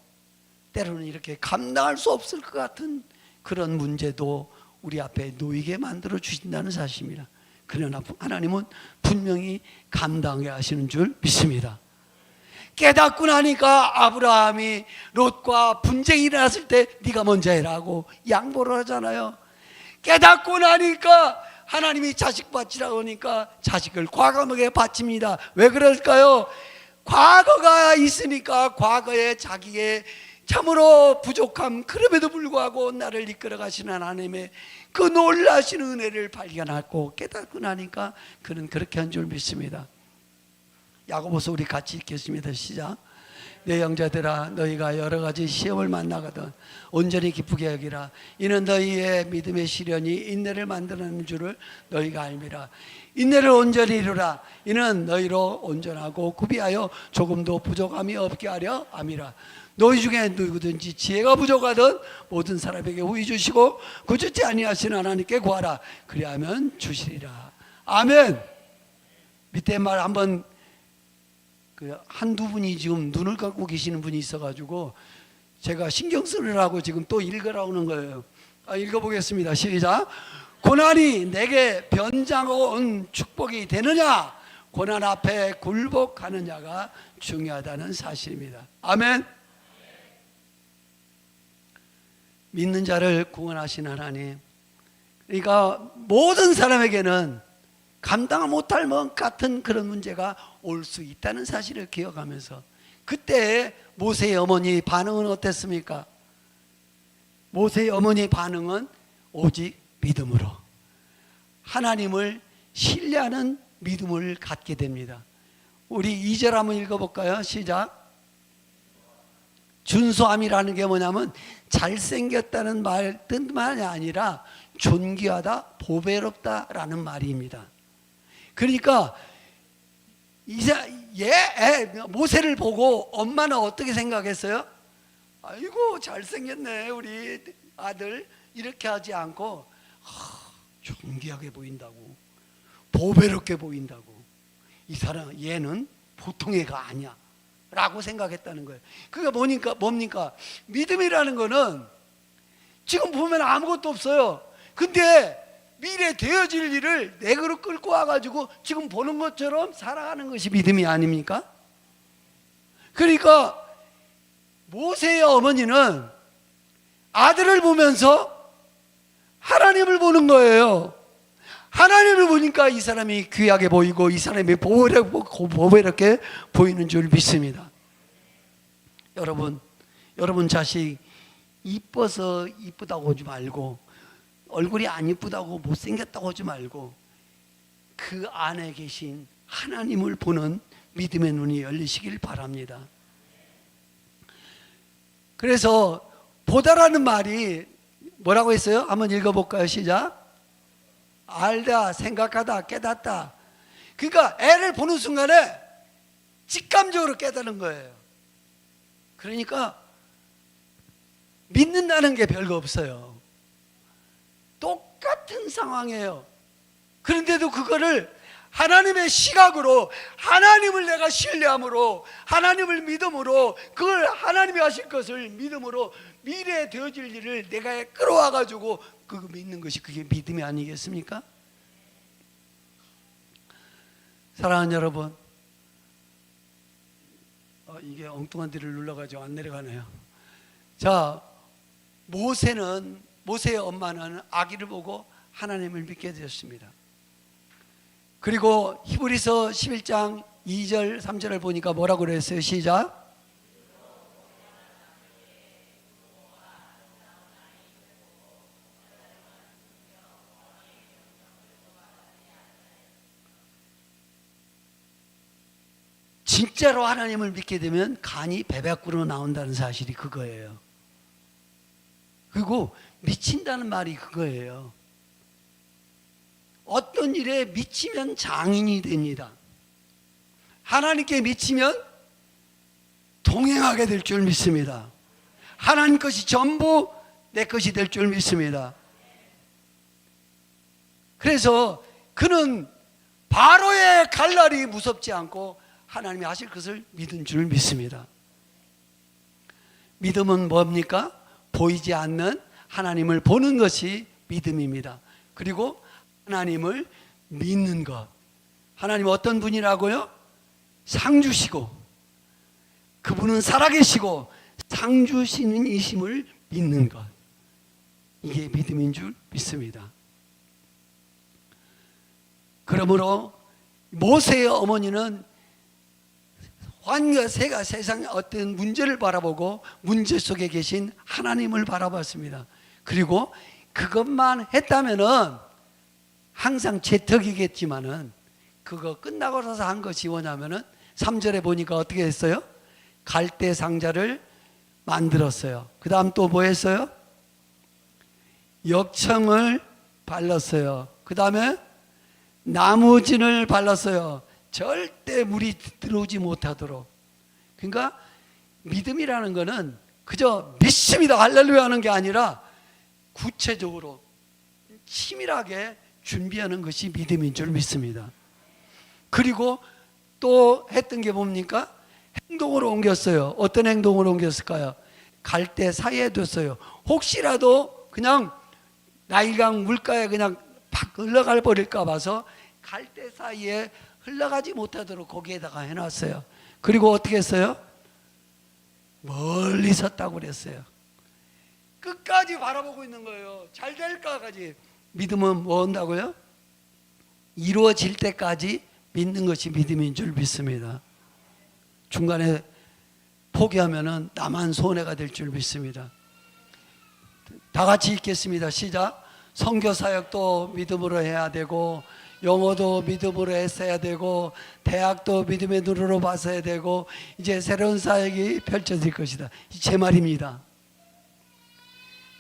때로는 이렇게 감당할 수 없을 것 같은 그런 문제도 우리 앞에 놓이게 만들어 주신다는 사실입니다. 그러나 하나님은 분명히 감당해 하시는 줄 믿습니다. 깨닫고 나니까 아브라함이 롯과 분쟁이 일어났을 때 네가 먼저 해라고 양보를 하잖아요. 깨닫고 나니까 하나님이 자식 바치라고 하니까 자식을 과감하게 바칩니다. 왜 그럴까요? 과거가 있으니까 과거에 자기의 참으로 부족함, 그럼에도 불구하고 나를 이끌어 가시는 하나님의 그 놀라신 은혜를 발견하고 깨닫고 나니까 그는 그렇게 한 줄 믿습니다. 야고보서 우리 같이 읽겠습니다. 시작. 내 형제들아, 너희가 여러 가지 시험을 만나거든 온전히 기쁘게 여기라. 이는 너희의 믿음의 시련이 인내를 만드는 줄을 너희가 알미라. 인내를 온전히 이루라. 이는 너희로 온전하고 구비하여 조금도 부족함이 없게 하려 함이라. 너희 중에 누구든지 지혜가 부족하든 모든 사람에게 후히 주시고 구주지 아니하신 하나님께 구하라. 그리하면 주시리라. 아멘. 밑에 말 한번 한두 분이 지금 눈을 감고 계시는 분이 있어가지고 제가 신경 쓰느라고 지금 또 읽으라오는 거예요. 읽어보겠습니다. 시작. 고난이 내게 변장온 축복이 되느냐? 고난 앞에 굴복하느냐가 중요하다는 사실입니다. 아멘. 믿는 자를 구원하신 하나님, 그러니까 모든 사람에게는 감당 못할 것 같은 그런 문제가 올 수 있다는 사실을 기억하면서 그때 모세의 어머니 반응은 어땠습니까? 모세의 어머니 반응은 오직 믿음으로 하나님을 신뢰하는 믿음을 갖게 됩니다. 우리 2절 한번 읽어볼까요? 시작. 준수함이라는 게 뭐냐면 잘생겼다는 말 뜻만이 아니라 존귀하다, 보배롭다라는 말입니다. 그러니까 모세를 보고 엄마는 어떻게 생각했어요? 아이고 잘생겼네 우리 아들, 이렇게 하지 않고 존귀하게 보인다고, 보배롭게 보인다고, 이 사람 얘는 보통 애가 아니야 라고 생각했다는 거예요. 그게 뭡니까? 믿음이라는 거는 지금 보면 아무것도 없어요. 근데 미래 되어질 일을 내그로 끌고 와가지고 지금 보는 것처럼 살아가는 것이 믿음이 아닙니까? 그러니까 모세의 어머니는 아들을 보면서 하나님을 보는 거예요. 하나님을 보니까 이 사람이 귀하게 보이고 이 사람이 보배롭게 보이는 줄 믿습니다. 여러분 자식 이뻐서 이쁘다고 하지 말고, 얼굴이 안 이쁘다고 못생겼다고 하지 말고 그 안에 계신 하나님을 보는 믿음의 눈이 열리시길 바랍니다. 그래서 보다라는 말이 뭐라고 했어요? 한번 읽어볼까요? 시작. 알다, 생각하다, 깨닫다. 그러니까 애를 보는 순간에 직감적으로 깨닫는 거예요. 그러니까 믿는다는 게 별거 없어요. 똑같은 상황이에요. 그런데도 그거를 하나님의 시각으로, 하나님을 내가 신뢰함으로, 하나님을 믿음으로, 그걸 하나님이 하실 것을 믿음으로 미래에 되어질 일을 내가 끌어와가지고 그거 믿는 것이 그게 믿음이 아니겠습니까? 사랑하는 여러분, 이게 엉뚱한 데를 눌러가지고 안 내려가네요. 자, 모세의 엄마는 아기를 보고 하나님을 믿게 되었습니다. 그리고 히브리서 11장 2절 3절을 보니까 뭐라고 그랬어요? 시작. 진짜로 하나님을 믿게 되면 간이 배 밖으로 나온다는 사실이 그거예요. 그리고 미친다는 말이 그거예요. 어떤 일에 미치면 장인이 됩니다. 하나님께 미치면 동행하게 될 줄 믿습니다. 하나님 것이 전부 내 것이 될 줄 믿습니다. 그래서 그는 바로의 갈날이 무섭지 않고 하나님이 하실 것을 믿은 줄 믿습니다. 믿음은 뭡니까? 보이지 않는 하나님을 보는 것이 믿음입니다. 그리고 하나님을 믿는 것. 하나님 어떤 분이라고요? 상주시고 그분은 살아계시고 상주시는 이심을 믿는 것. 이게 믿음인 줄 믿습니다. 그러므로 모세의 어머니는 세가 세상의 어떤 문제를 바라보고 문제 속에 계신 하나님을 바라봤습니다. 그리고 그것만 했다면은 항상 제 덕이겠지만은 그거 끝나고 나서 한 것이 뭐냐면은 3절에 보니까 어떻게 했어요? 갈대 상자를 만들었어요. 그 다음 또 뭐 했어요? 역청을 발랐어요. 그 다음에 나무진을 발랐어요. 절대 물이 들어오지 못하도록. 그러니까 믿음이라는 거는 그저 믿습니다 할렐루야 하는 게 아니라 구체적으로 치밀하게 준비하는 것이 믿음인 줄 믿습니다. 그리고 또 했던 게 뭡니까? 행동으로 옮겼어요. 어떤 행동으로 옮겼을까요? 갈대 사이에 뒀어요. 혹시라도 그냥 나일강 물가에 그냥 팍 흘러가 버릴까 봐서 갈대 사이에 흘러가지 못하도록 거기에다가 해놨어요. 그리고 어떻게 했어요? 멀리 섰다고 그랬어요. 끝까지 바라보고 있는 거예요. 잘 될까까지. 믿음은 뭐 한다고요? 이루어질 때까지 믿는 것이 믿음인 줄 믿습니다. 중간에 포기하면은 나만 손해가 될 줄 믿습니다. 다 같이 읽겠습니다. 시작. 선교 사역도 믿음으로 해야 되고 영어도 믿음으로 했어야 되고 대학도 믿음의 눈으로 봤어야 되고 이제 새로운 사역이 펼쳐질 것이다. 제 말입니다.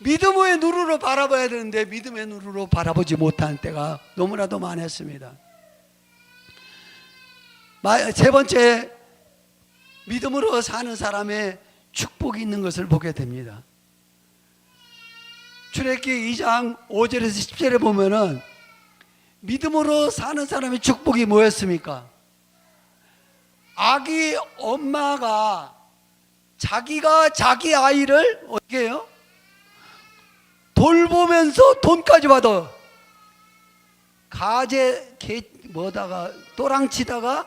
믿음의 눈으로 바라봐야 되는데 믿음의 눈으로 바라보지 못한 때가 너무나도 많았습니다. 세 번째, 믿음으로 사는 사람의 축복이 있는 것을 보게 됩니다. 출애굽기 2장 5절에서 10절에 보면은 믿음으로 사는 사람의 축복이 뭐였습니까? 아기 엄마가 자기가 자기 아이를 어떻게 해요? 돌보면서 돈까지 받아. 가재 뭐다가 또랑치다가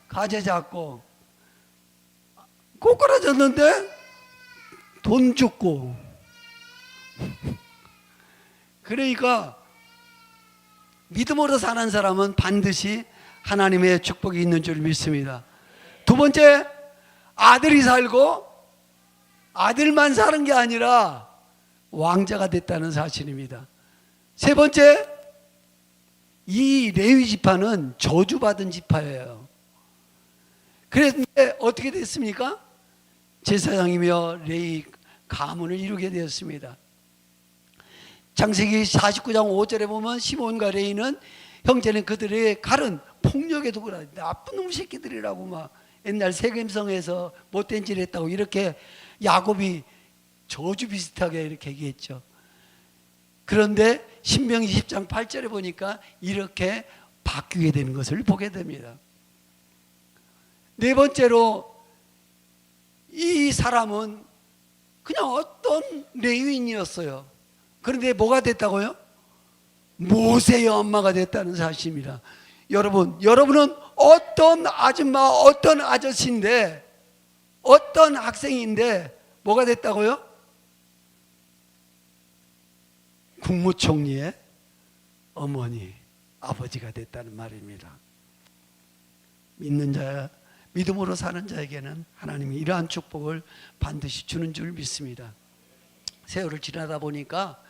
가재 잡고 꼬꾸라졌는데 돈 줬고. 그러니까 믿음으로 사는 사람은 반드시 하나님의 축복이 있는 줄 믿습니다. 두 번째, 아들이 살고 아들만 사는 게 아니라 왕자가 됐다는 사실입니다. 세 번째, 이 레위 지파는 저주받은 지파예요. 그런데 어떻게 됐습니까? 제사장이며 레위 가문을 이루게 되었습니다. 창세기 49장 5절에 보면 시몬과 레위는 형제는 그들의 칼은 폭력에 도구라 나쁜 놈 새끼들이라고 막 옛날 세겜성에서 못된 짓을 했다고 이렇게 야곱이 저주 비슷하게 이렇게 얘기했죠. 그런데 신명기 10장 8절에 보니까 이렇게 바뀌게 되는 것을 보게 됩니다. 네 번째로 이 사람은 그냥 어떤 레위인이었어요. 그런데 뭐가 됐다고요? 모세의 엄마가 됐다는 사실입니다. 여러분은 어떤 아줌마, 어떤 아저씨인데, 어떤 학생인데 뭐가 됐다고요? 국무총리의 어머니, 아버지가 됐다는 말입니다. 믿는 자, 믿음으로 사는 자에게는 하나님이 이러한 축복을 반드시 주는 줄 믿습니다. 세월을 지나다 보니까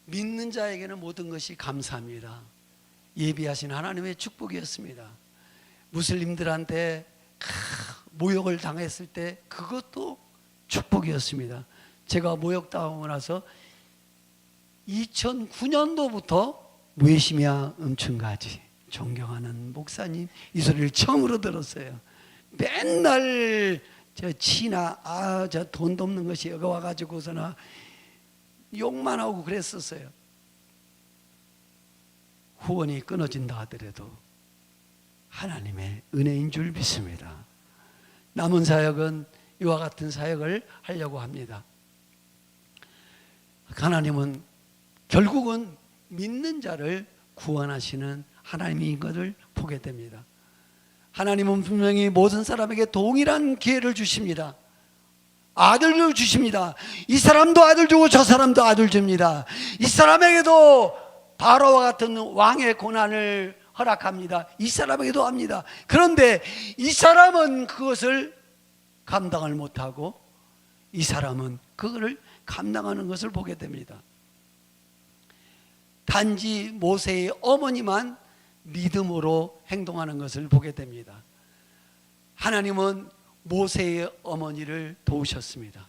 믿는 자에게는 모든 것이 감사합니다. 예비하신 하나님의 축복이었습니다. 무슬림들한테 모욕을 당했을 때 그것도 축복이었습니다. 제가 모욕당하고 나서 2009년도부터 무에시미아 음춘가지 존경하는 목사님 이 소리를 처음으로 들었어요. 맨날 저 치나 저 돈도 없는 것이 여기 와가지고서나 욕만 하고 그랬었어요. 후원이 끊어진다 하더라도 하나님의 은혜인 줄 믿습니다. 남은 사역은 이와 같은 사역을 하려고 합니다. 하나님은 결국은 믿는 자를 구원하시는 하나님인 것을 보게 됩니다. 하나님은 분명히 모든 사람에게 동일한 기회를 주십니다. 아들을 주십니다. 이 사람도 아들 주고 저 사람도 아들 줍니다. 이 사람에게도 바로와 같은 왕의 고난을 허락합니다. 이 사람에게도 합니다. 그런데 이 사람은 그것을 감당을 못하고 이 사람은 그것을 감당하는 것을 보게 됩니다. 단지 모세의 어머니만 믿음으로 행동하는 것을 보게 됩니다. 하나님은 모세의 어머니를 도우셨습니다.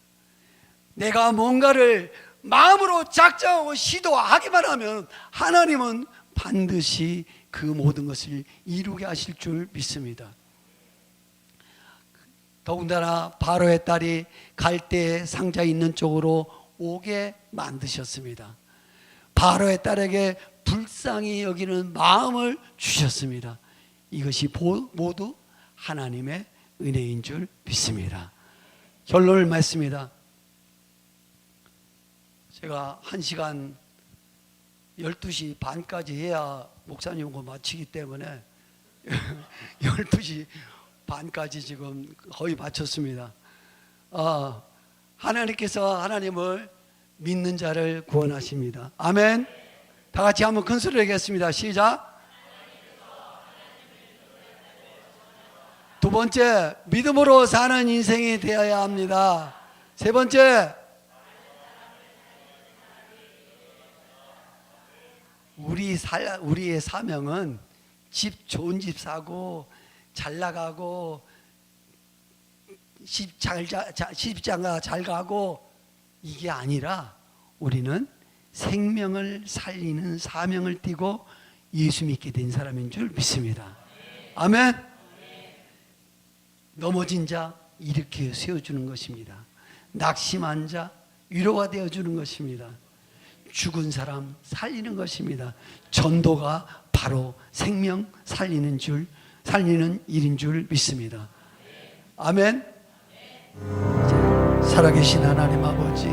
내가 뭔가를 마음으로 작정하고 시도하기만 하면 하나님은 반드시 그 모든 것을 이루게 하실 줄 믿습니다. 더군다나 바로의 딸이 갈대의 상자 있는 쪽으로 오게 만드셨습니다. 바로의 딸에게 불쌍히 여기는 마음을 주셨습니다. 이것이 모두 하나님의 은혜인 줄 믿습니다. 결론을 맺습니다. 제가 1시간 12시 반까지 해야 목사님과 마치기 때문에 12시 반까지 지금 거의 마쳤습니다. 하나님께서 하나님을 믿는 자를 구원하십니다. 아멘. 다 같이 한번 큰 소리로 얘기했습니다. 시작. 두 번째, 믿음으로 사는 인생이 되어야 합니다. 세 번째, 우리의 사명은 좋은 집 사고 잘 나가고 시집장가 잘 가고 이게 아니라 우리는 생명을 살리는 사명을 띠고 예수 믿게 된 사람인 줄 믿습니다. 아멘. 넘어진 자 일으켜 세워주는 것입니다. 낙심한 자 위로가 되어주는 것입니다. 죽은 사람 살리는 것입니다. 전도가 바로 생명 살리는 일인 줄 믿습니다. 아멘. 살아계신 하나님 아버지,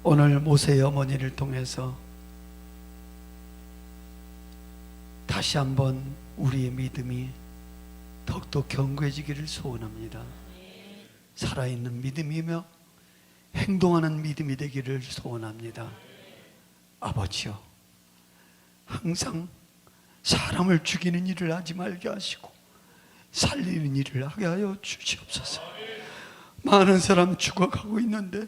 오늘 모세의 어머니를 통해서 다시 한번 우리의 믿음이 더욱더 견고해지기를 소원합니다. 살아있는 믿음이며 행동하는 믿음이 되기를 소원합니다. 아버지요, 항상 사람을 죽이는 일을 하지 말게 하시고 살리는 일을 하게 하여 주시옵소서. 많은 사람 죽어가고 있는데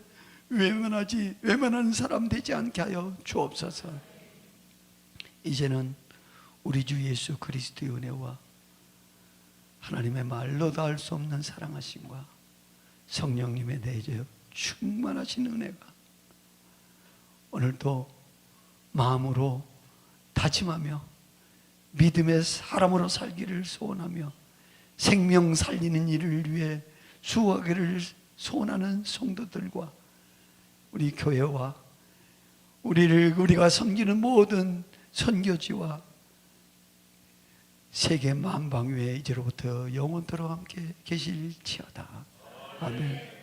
외면하는 사람 되지 않게 하여 주옵소서. 이제는 우리 주 예수 그리스도의 은혜와 하나님의 말로 다 할 수 없는 사랑하심과 성령님의 내재 충만하신 은혜가 오늘도 마음으로 다짐하며 믿음의 사람으로 살기를 소원하며 생명 살리는 일을 위해 수고하기를 소원하는 성도들과 우리 교회와 우리가 섬기는 모든 선교지와 세계 만방위에 이제로부터 영원토록 함께 계실지어다. 아멘.